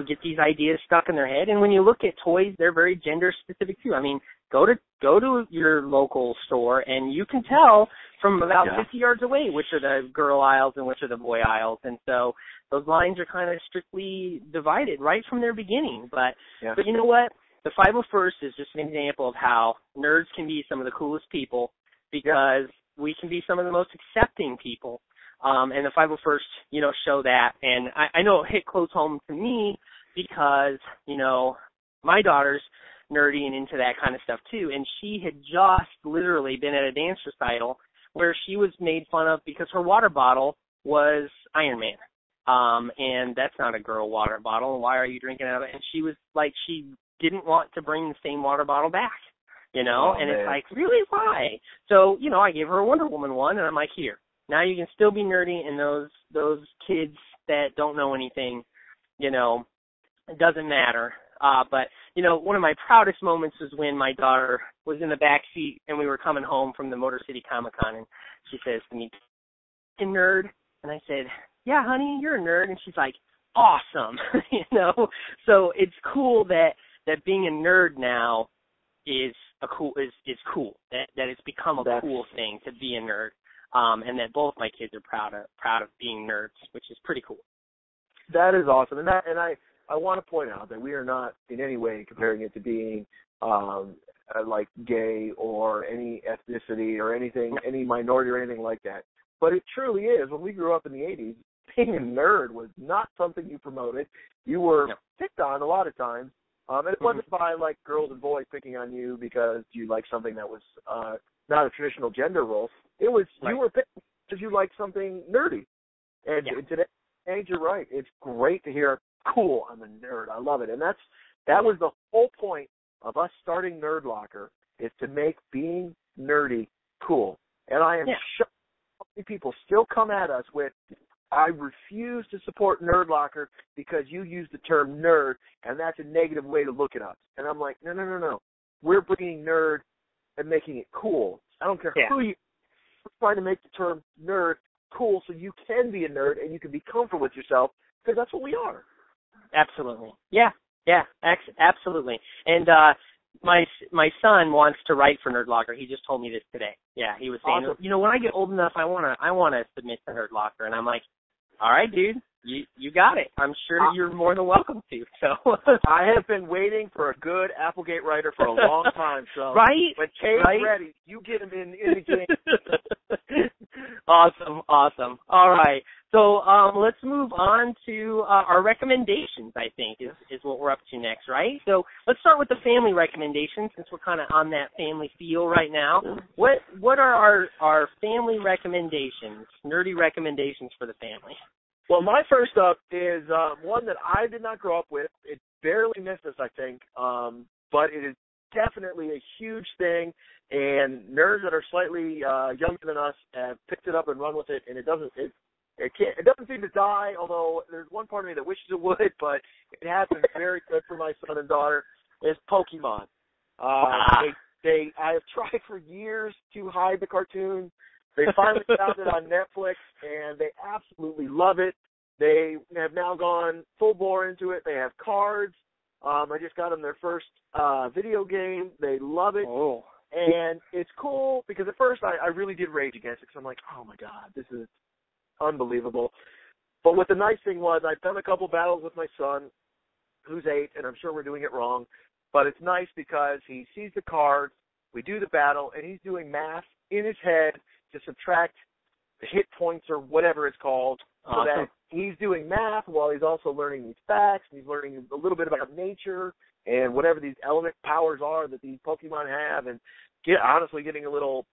get these ideas stuck in their head. And when you look at toys, they're very gender specific too. I mean, go to your local store and you can tell from about 50 yards away which are the girl aisles and which are the boy aisles. And so those lines are kind of strictly divided right from their beginning. But you know what? The 501st is just an example of how nerds can be some of the coolest people because we can be some of the most accepting people. And the 501st, show that. And I know it hit close home to me because, my daughter's nerdy and into that kind of stuff too. And she had just literally been at a dance recital where she was made fun of because her water bottle was Iron Man. And that's not a girl water bottle. And why are you drinking out of it? And she was like, she didn't want to bring the same water bottle back, and it's like, really, why? So, I gave her a Wonder Woman one, and I'm like, here, now you can still be nerdy, and those kids that don't know anything, it doesn't matter. But, one of my proudest moments was when my daughter was in the back seat, and we were coming home from the Motor City Comic-Con, and she says to me, "A nerd?" And I said, "Yeah, honey, you're a nerd." And she's like, "Awesome." So it's cool that being a nerd now is cool. That it's become a cool thing to be a nerd, and that both my kids are proud of being nerds, which is pretty cool. That is awesome, and I want to point out that we are not in any way comparing it to being like gay or any ethnicity or anything, any minority or anything like that. But it truly is. When we grew up in the 80s, being a nerd was not something you promoted. You were picked on a lot of times. And it wasn't by, like, girls and boys picking on you because you liked something that was not a traditional gender role. It was you were picked because you liked something nerdy. And today, you're right. It's great to hear, cool, I'm a nerd. I love it. And that was the whole point of us starting Nerdlocker, is to make being nerdy cool. And I am shocked how many people still come at us with, I refuse to support Nerdlocker because you use the term nerd, and that's a negative way to look at us. And I'm like, no. We're bringing nerd and making it cool. I don't care who you are. We're trying to make the term nerd cool so you can be a nerd and you can be comfortable with yourself, because that's what we are. Absolutely. Yeah, absolutely. And my son wants to write for Nerdlocker. He just told me this today. Yeah, he was saying, awesome. When I get old enough, I wanna submit to Nerdlocker. And I'm like, all right, dude, you got it. I'm sure you're more than welcome to. So I have been waiting for a good Applegate writer for a long time. So right, when Kay's ready, you get him in the game. Awesome. All right. So let's move on to our recommendations, I think, is what we're up to next, right? So let's start with the family recommendations, since we're kind of on that family feel right now. What are our family recommendations, nerdy recommendations for the family? Well, my first up is one that I did not grow up with. It barely missed us, I think, but it is definitely a huge thing, and nerds that are slightly younger than us have picked it up and run with it, and it doesn't seem to die, although there's one part of me that wishes it would, but it has been very good for my son and daughter, is Pokemon. I have tried for years to hide the cartoon. They finally found it on Netflix, and they absolutely love it. They have now gone full bore into it. They have cards. I just got them their first video game. They love it. Oh. And it's cool because at first I really did rage against it, because I'm like, oh, my God, this is unbelievable. But what the nice thing was, I've done a couple battles with my son, who's 8, and I'm sure we're doing it wrong. But it's nice because he sees the cards, we do the battle, and he's doing math in his head to subtract the hit points or whatever it's called. Awesome. So that he's doing math while he's also learning these facts, and he's learning a little bit about nature and whatever these element powers are that these Pokemon have, and honestly getting a little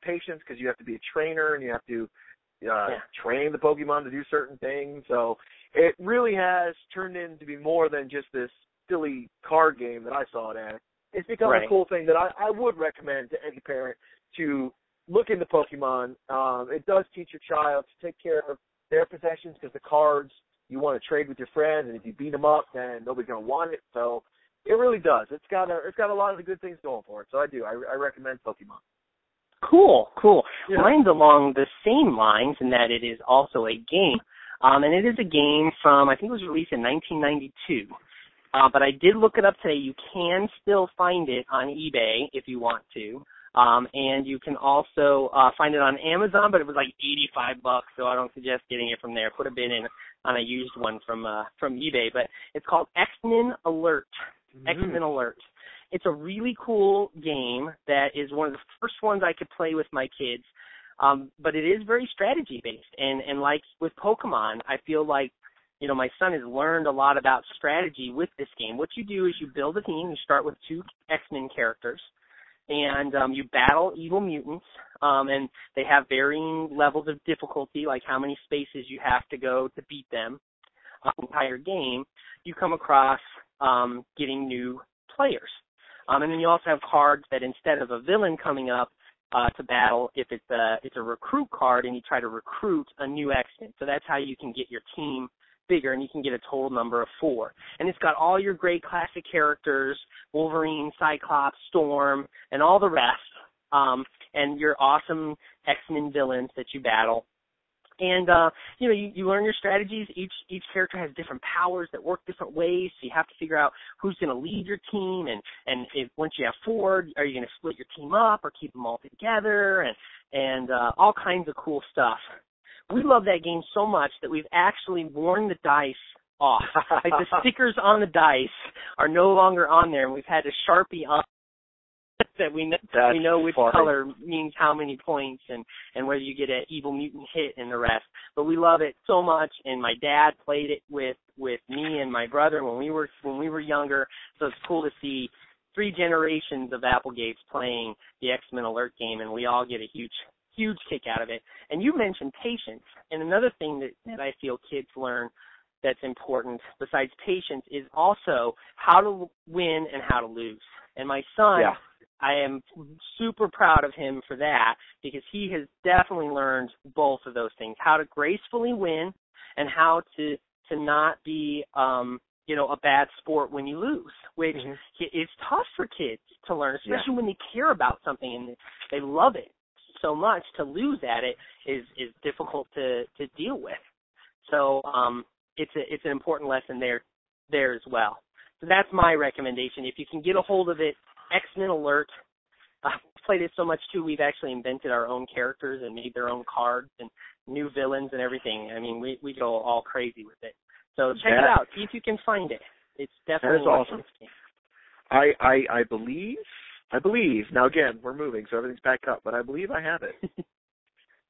patience, because you have to be a trainer and you have to train the Pokemon to do certain things. So it really has turned into be more than just this silly card game that I saw it as. It's become a cool thing that I would recommend to any parent to look into Pokemon. It does teach your child to take care of their possessions, because the cards you want to trade with your friends, and if you beat them up, then nobody's going to want it. So it really does. It's got a lot of the good things going for it. So I recommend Pokemon. Cool. Yeah. Mine's along the same lines in that it is also a game, and it is a game from, I think it was released in 1992. But I did look it up today. You can still find it on eBay if you want to. And you can also find it on Amazon, but it was like $85, so I don't suggest getting it from there. Put a bid in on a used one from eBay. But it's called X-Men Alert. X-Men Alert. It's a really cool game that is one of the first ones I could play with my kids. But it is very strategy-based. And like with Pokemon, I feel like, my son has learned a lot about strategy with this game. What you do is you build a team. You start with 2 X-Men characters, and you battle evil mutants, and they have varying levels of difficulty, like how many spaces you have to go to beat them. The entire game, you come across getting new players. And then you also have cards that instead of a villain coming up to battle, if it's a recruit card, and you try to recruit a new X-Men. So that's how you can get your team bigger, and you can get a total number of 4. And it's got all your great classic characters, Wolverine, Cyclops, Storm, and all the rest, and your awesome X-Men villains that you battle. And you learn your strategies. Each character has different powers that work different ways, so you have to figure out who's going to lead your team, and if once you have 4, are you going to split your team up or keep them all together, and all kinds of cool stuff. We love that game so much that we've actually worn the dice off. Like the stickers on the dice are no longer on there, and we've had to Sharpie on that we know which color means how many points and whether you get an evil mutant hit and the rest. But we love it so much, and my dad played it with me and my brother when we were younger. So it's cool to see 3 generations of Applegates playing the X-Men Alert game, and we all get a huge kick out of it. And you mentioned patience, and another thing that I feel kids learn that's important besides patience is also how to win and how to lose. And my son, I am super proud of him for that, because he has definitely learned both of those things, how to gracefully win and how to not be a bad sport when you lose, which is tough for kids to learn, especially when they care about something and they love it so much. To lose at it is difficult to deal with. So it's an important lesson there as well. So that's my recommendation. If you can get a hold of it, X-Men Alert. I've played it so much too, we've actually invented our own characters and made their own cards and new villains and everything. I mean, we go all crazy with it. So check it out. See if you can find it. It's definitely awesome. I believe. Now again, we're moving, so everything's packed up, but I believe I have it.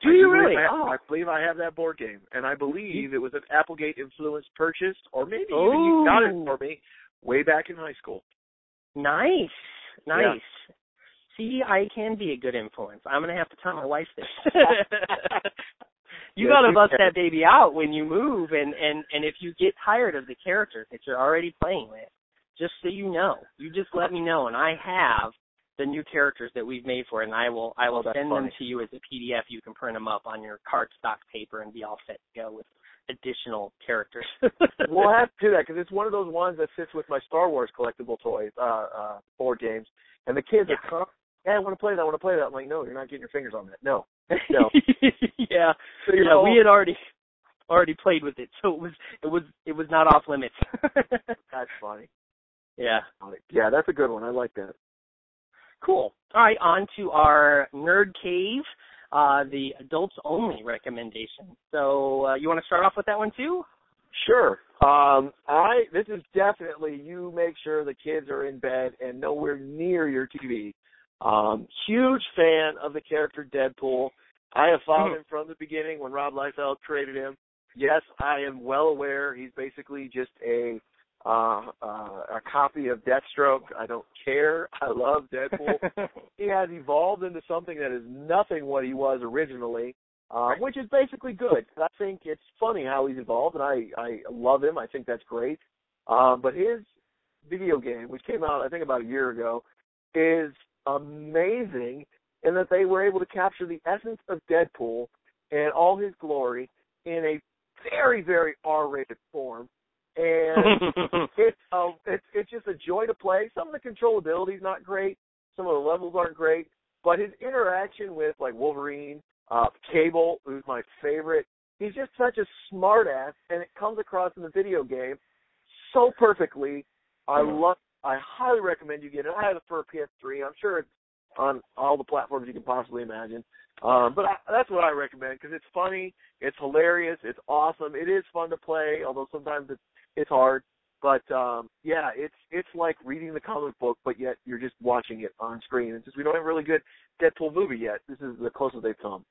Do you really? I believe I have that board game, and I believe it was an Applegate-influenced purchase, or maybe even you got it for me way back in high school. Nice. Yeah. See, I can be a good influence. I'm going to have to tell my wife this. You got to bust that baby out when you move, and if you get tired of the characters that you're already playing with, just so you know, you just let me know, and I have the new characters that we've made for it, and I will send them to you as a PDF. You can print them up on your cardstock paper and be all set to go with additional characters. We'll have to do that, because it's one of those ones that fits with my Star Wars collectible toys, board games, and the kids are I want to play that, I'm like, no, you're not getting your fingers on that. No. Yeah. So we had already played with it, so it was not off limits. That's funny. Yeah. Yeah, that's a good one. I like that. Cool. All right, on to our Nerd Cave, the adults-only recommendation. So you want to start off with that one, too? Sure. This is definitely, you make sure the kids are in bed and nowhere near your TV. Huge fan of the character Deadpool. I have followed him from the beginning when Rob Liefeld created him. Yes, I am well aware he's basically just a copy of Deathstroke. I don't care. I love Deadpool. He has evolved into something that is nothing what he was originally, which is basically good. I think it's funny how he's evolved, and I love him. I think that's great. But his video game, which came out I think about a year ago, is amazing in that they were able to capture the essence of Deadpool and all his glory in a very, very R-rated form. And it's just a joy to play. Some of the controllability is not great. Some of the levels aren't great. But his interaction with, like, Wolverine, Cable, who's my favorite, he's just such a smart-ass, and it comes across in the video game so perfectly. I highly recommend you get it. I have it for a PS3. I'm sure it's on all the platforms you can possibly imagine. But that's what I recommend, because it's funny, it's hilarious, it's awesome. It is fun to play, although sometimes it's hard. But it's like reading the comic book, but yet you're just watching it on screen. It's just, we don't have a really good Deadpool movie yet. This is the closest they've come.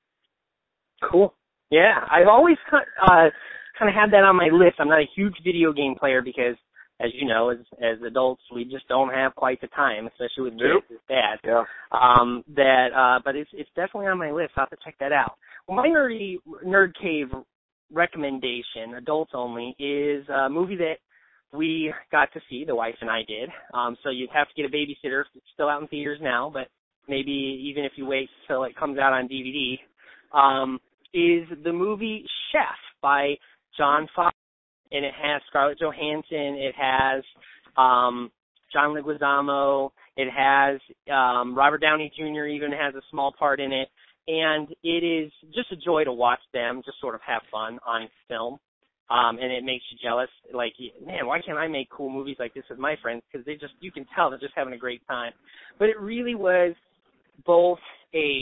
Cool. Yeah, I've always kind of had that on my list. I'm not a huge video game player because, as you know, as adults, we just don't have quite the time, especially with kids. It's bad. Yeah. But it's definitely on my list. I'll have to check that out. Well, my Nerd Cave recommendation, adults only, is a movie that we got to see, the wife and I did. So you'd have to get a babysitter. It's still out in theaters now, but maybe even if you wait till it comes out on DVD, is the movie Chef by John Fox. And it has Scarlett Johansson, it has John Leguizamo, it has Robert Downey Jr. even has a small part in it, and it is just a joy to watch them just sort of have fun on film. And it makes you jealous. Like, man, why can't I make cool movies like this with my friends? Because you can tell they're just having a great time. But it really was both a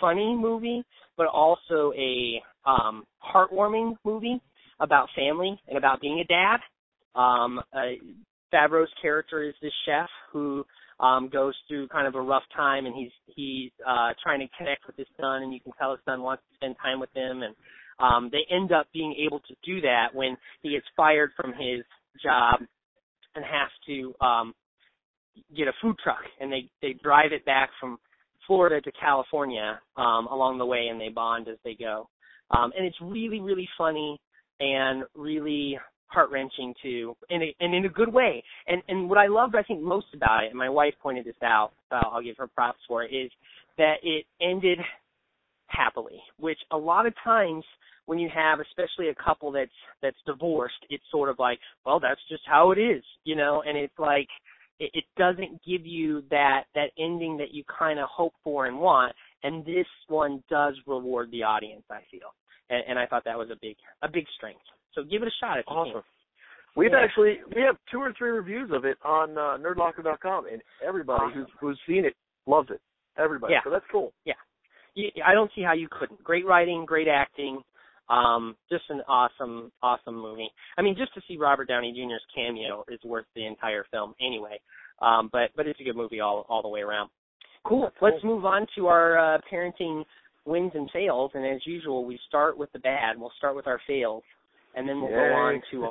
funny movie, but also a heartwarming movie about family and about being a dad. Favreau's character is this chef who goes through kind of a rough time, and he's trying to connect with his son, and you can tell his son wants to spend time with him, and they end up being able to do that when he gets fired from his job and has to get a food truck, and they drive it back from Florida to California along the way, and they bond as they go. And it's really, really funny and really heart-wrenching too, and in a good way. And what I loved, I think, most about it, and my wife pointed this out, so I'll give her props for it, is that it ended happily, which a lot of times when you have, especially a couple that's divorced, it's sort of like, well, that's just how it is, and it's like it doesn't give you that ending that you kind of hope for and want, and this one does reward the audience, I feel, and I thought that was a big strength. So give it a shot if you can. We have 2 or 3 reviews of it on Nerdlocker.com, and everybody who's seen it loves it. Everybody. Yeah. So that's cool. Yeah. I don't see how you couldn't. Great writing, great acting, just an awesome, awesome movie. I mean, just to see Robert Downey Jr.'s cameo is worth the entire film anyway. But it's a good movie all the way around. Cool. Let's move on to our parenting wins and fails, and as usual, we start with the bad. We'll start with our fails, and then we'll go on to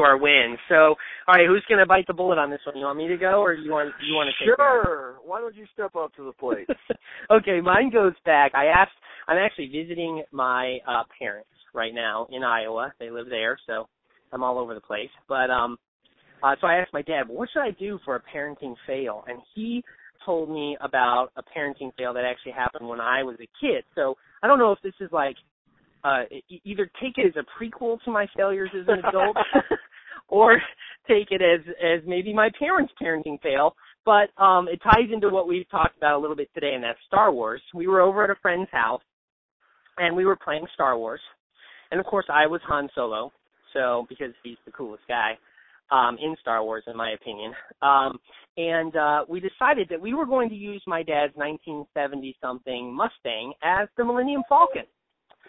our wins. So, all right, who's going to bite the bullet on this one? You want me to go, or you want to take it? Sure. Why don't you step up to the plate? Okay, mine goes back. I'm actually visiting my parents right now in Iowa. They live there, so I'm all over the place. But so I asked my dad, what should I do for a parenting fail? And he told me about a parenting fail that actually happened when I was a kid. So I don't know if this is like either take it as a prequel to my failures as an adult or take it as maybe my parents' parenting fail. But it ties into what we've talked about a little bit today, and that's Star Wars. We were over at a friend's house, and we were playing Star Wars. And, of course, I was Han Solo, so because he's the coolest guy in Star Wars, in my opinion. And we decided that we were going to use my dad's 1970-something Mustang as the Millennium Falcon.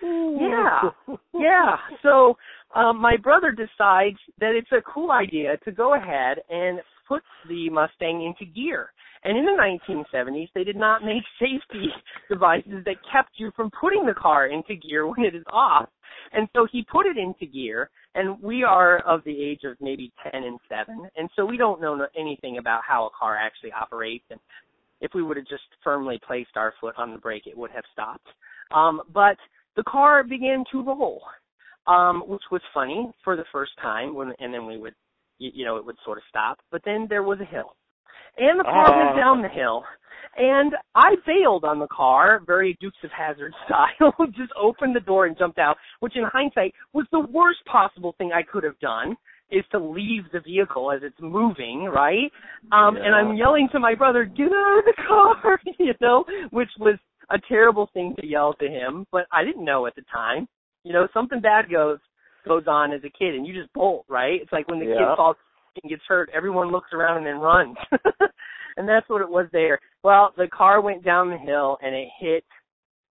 Yeah. So my brother decides that it's a cool idea to go ahead and put the Mustang into gear. And in the 1970s, they did not make safety devices that kept you from putting the car into gear when it is off. And so he put it into gear, and we are of the age of maybe 10 and 7, and so we don't know anything about how a car actually operates. And if we would have just firmly placed our foot on the brake, it would have stopped. But the car began to roll, which was funny for the first time, and then we would, it would sort of stop. But then there was a hill, and the car went down the hill, and I bailed on the car, very Dukes of Hazzard style, just opened the door and jumped out, which in hindsight was the worst possible thing I could have done, is to leave the vehicle as it's moving, right? And I'm yelling to my brother, get out of the car, which was a terrible thing to yell to him, but I didn't know at the time. Something bad goes on as a kid, and you just bolt, right? It's like when the kid falls and gets hurt, everyone looks around and then runs. And that's what it was there. Well, the car went down the hill, and it hit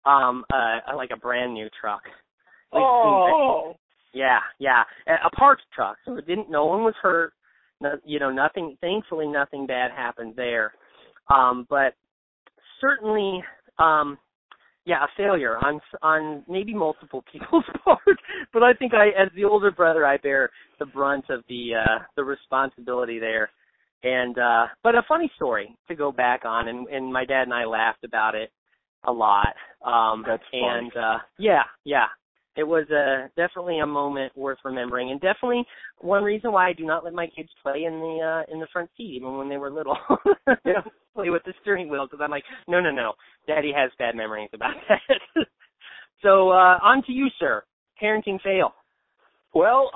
like a brand new truck. Yeah. A parts truck. So no one was hurt. Nothing, thankfully nothing bad happened there. But certainly, a failure on maybe multiple people's part. But I think as the older brother, I bear the brunt of the responsibility there. And but a funny story to go back on, and my dad and I laughed about it a lot. That's funny. And yeah. It was definitely a moment worth remembering, and definitely one reason why I do not let my kids play in the front seat, even when they were little. Play with the steering wheel, because I'm like, no, Daddy has bad memories about that. So on to you, sir. Parenting fail. Well,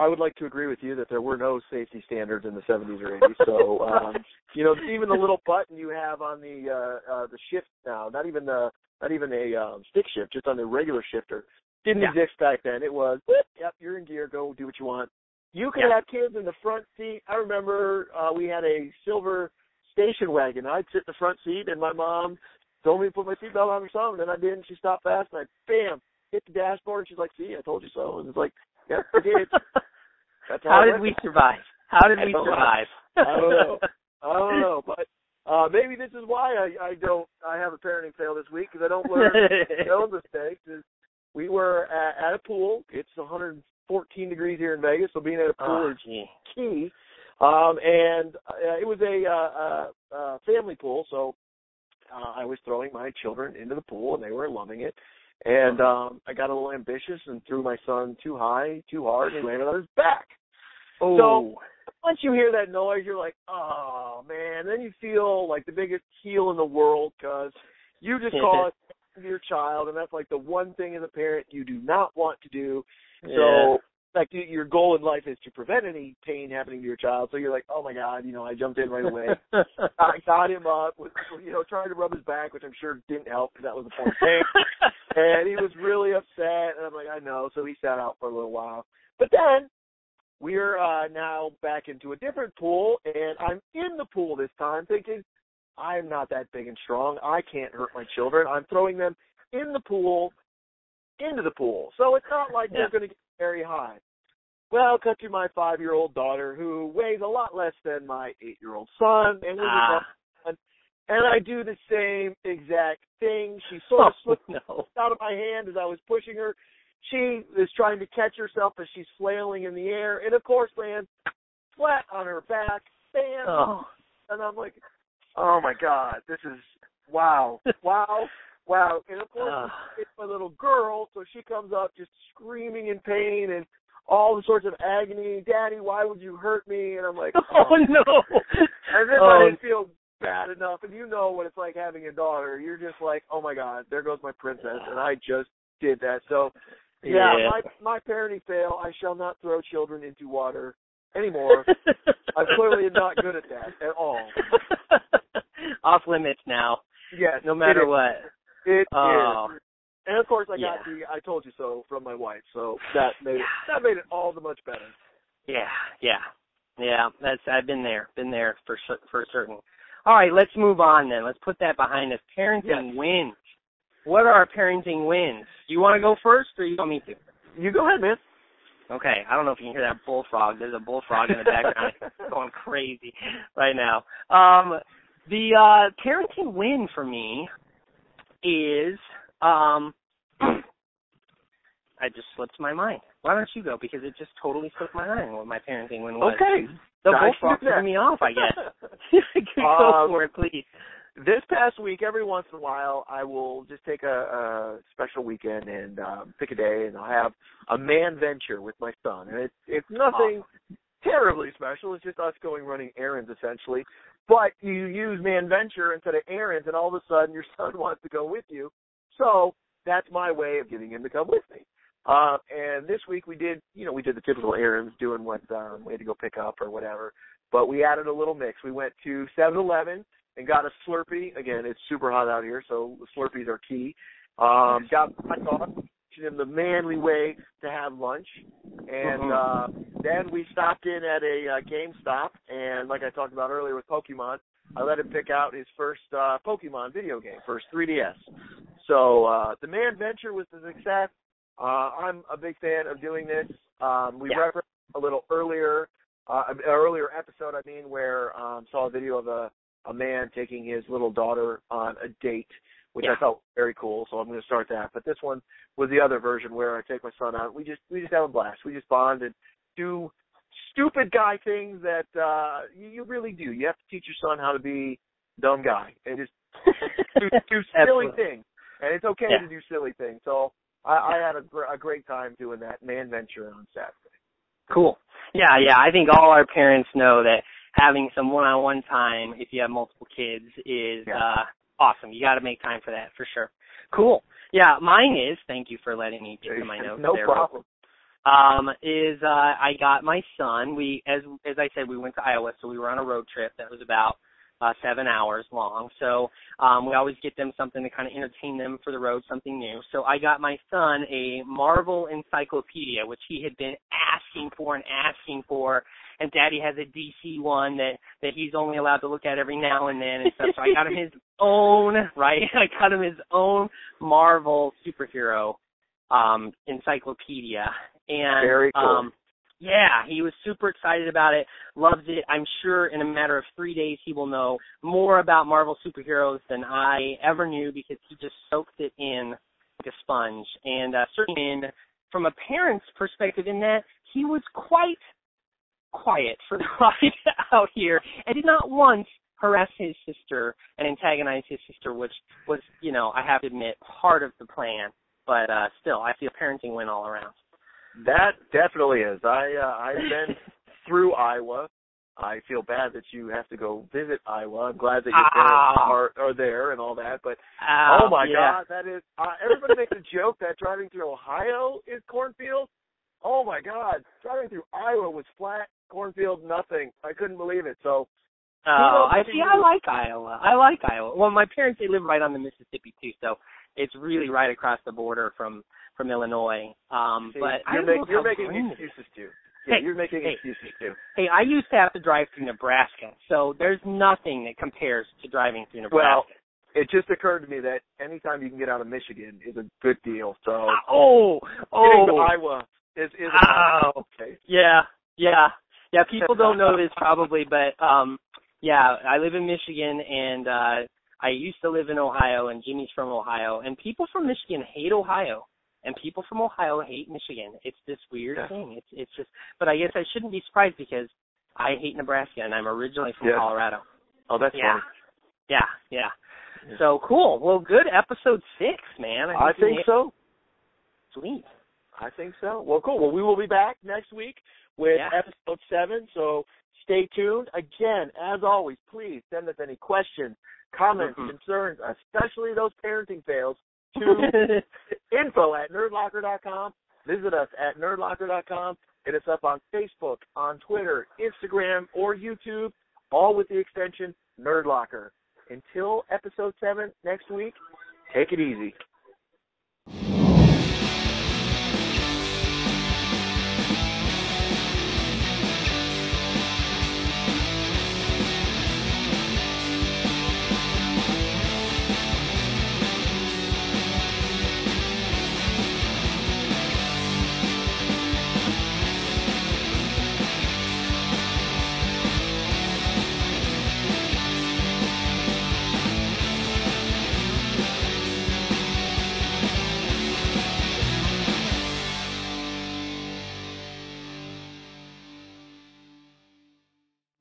I would like to agree with you that there were no safety standards in the 70s or 80s. So, even the little button you have on the shift now, not even a stick shift, just on the regular shifter, didn't exist back then. It was, yep, you're in gear, go do what you want. You could have kids in the front seat. I remember we had a silver station wagon. I'd sit in the front seat, and my mom told me to put my seatbelt on or something, and I did, and she stopped fast, and I, bam, hit the dashboard, and she's like, see, I told you so. And it's like, yeah, I did. That's how did we survive? How did we survive? I don't know, but maybe this is why I have a parenting fail this week, because I don't learn those mistakes. We were at a pool. It's 114 degrees here in Vegas, so being at a pool is key. And it was a family pool, so I was throwing my children into the pool, and they were loving it. And I got a little ambitious and threw my son too high, too hard, and he landed on his back. Oh. So once you hear that noise, you're like, oh, man. Then you feel like the biggest heel in the world, because you just caused your child, and that's like the one thing as a parent you do not want to do. So like your goal in life is to prevent any pain happening to your child. So you're like, oh my God, I jumped in right away. I got him up, with, trying to rub his back, which I'm sure didn't help because that was the point. And he was really upset, and I'm like, I know. So he sat out for a little while. But then we're now back into a different pool, and I'm in the pool this time thinking, I'm not that big and strong. I can't hurt my children. I'm throwing them in the pool, into the pool. So it's not like they're going to get very high. Well, cut to my 5-year-old daughter, who weighs a lot less than my 8-year-old son, and I do the same exact thing. She sort of slipped out of my hand as I was pushing her. She is trying to catch herself as she's flailing in the air, and of course lands flat on her back. Bam! Oh. And I'm like, oh my God, this is wow. And of course, it's my little girl, so she comes up just screaming in pain and all the sorts of agony. Daddy, why would you hurt me? And I'm like, oh no. And then I didn't feel bad enough. And you know what it's like having a daughter. You're just like, oh my God, there goes my princess. And I just did that. So, my parenting fail, I shall not throw children into water anymore. I'm clearly not good at that at all. Off limits now. Yes. No matter what. It is. And of course I got the I told you so from my wife, so that made it all the much better. Yeah. I've been there for certain. All right, let's move on then. Let's put that behind us. Parenting wins. What are our parenting wins? Do you want to go first, or you want me to? You go ahead, man. Okay, I don't know if you can hear that bullfrog. There's a bullfrog in the background. It's going crazy right now. The parenting win for me is I just slipped my mind. Why don't you go? Because it just totally slipped my mind what my parenting win was. Okay. The bullfrog threw me off, I guess. Go for it, please. This past week, every once in a while, I will just take a special weekend and pick a day, and I'll have a man venture with my son. And it's nothing terribly special. It's just us running errands, essentially. But you use man venture instead of errands, and all of a sudden your son wants to go with you. So that's my way of getting him to come with me. And this week we did the typical errands, doing what we had to go pick up or whatever. But we added a little mix. We went to 7-Eleven and got a Slurpee. Again, it's super hot out here, so Slurpees are key. Got my dog, teaching him the manly way to have lunch. And then we stopped in at a GameStop, and like I talked about earlier with Pokemon, I let him pick out his first Pokemon video game, first 3DS. So the man venture was a success. I'm a big fan of doing this. We referenced a little earlier episode, where saw a video of a man taking his little daughter on a date, which I felt very cool, so I'm going to start that. But this one was the other version where I take my son out. We just have a blast. We just bond and do stupid guy things that you really do. You have to teach your son how to be a dumb guy and just do silly things. And it's okay to do silly things. So I had a great time doing that man venture on Saturday. Cool. Yeah. I think all our parents know that having some one-on-one time, if you have multiple kids, is awesome. You got to make time for that, for sure. Cool. Yeah, mine is, thank you for letting me get to my notes. No problem. I got my son. As I said, we went to Iowa, so we were on a road trip that was about 7 hours long. So we always get them something to kind of entertain them for the road, something new. So I got my son a Marvel encyclopedia, which he had been asking for. And Daddy has a DC one that he's only allowed to look at every now and then and stuff. So I got him his own, right? I got him his own Marvel superhero encyclopedia. And very cool. yeah, he was super excited about it, loves it. I'm sure in a matter of 3 days he will know more about Marvel superheroes than I ever knew because he just soaked it in like a sponge. And certainly from a parent's perspective in that, he was quite quiet for the ride out here and did not once harass his sister and antagonize his sister, which was, I have to admit, part of the plan. But still, I feel parenting went all around. That definitely is. I've been through Iowa. I feel bad that you have to go visit Iowa. I'm glad that your parents are there and all that. But, oh, my God, that is everybody makes a joke that driving through Ohio is cornfields. Oh, my God. Driving through Iowa was flat, cornfield, nothing. I couldn't believe it. So, I like Iowa. Well, my parents, they live right on the Mississippi, too, so it's really right across the border from Illinois. But you're making excuses, too. Yeah, you're making excuses, too. Hey, I used to have to drive through Nebraska, so there's nothing that compares to driving through Nebraska. Well, it just occurred to me that anytime you can get out of Michigan is a good deal. So getting to Iowa is okay. Yeah, people don't know this probably, but I live in Michigan, and I used to live in Ohio, and Jimmy's from Ohio, and people from Michigan hate Ohio, and people from Ohio hate Michigan. It's this weird thing. It's just, but I guess I shouldn't be surprised because I hate Nebraska, and I'm originally from Colorado. Oh, that's funny. Yeah. So cool. Well, good episode 6, man. I think so. Sweet. I think so. Well, cool. Well, we will be back next week with episode 7, so stay tuned. Again, as always, please send us any questions, comments, concerns, especially those parenting fails, to info@nerdlocker.com. Visit us at nerdlocker.com. Hit us up on Facebook, on Twitter, Instagram, or YouTube, all with the extension Nerdlocker. Until episode 7 next week, take it easy.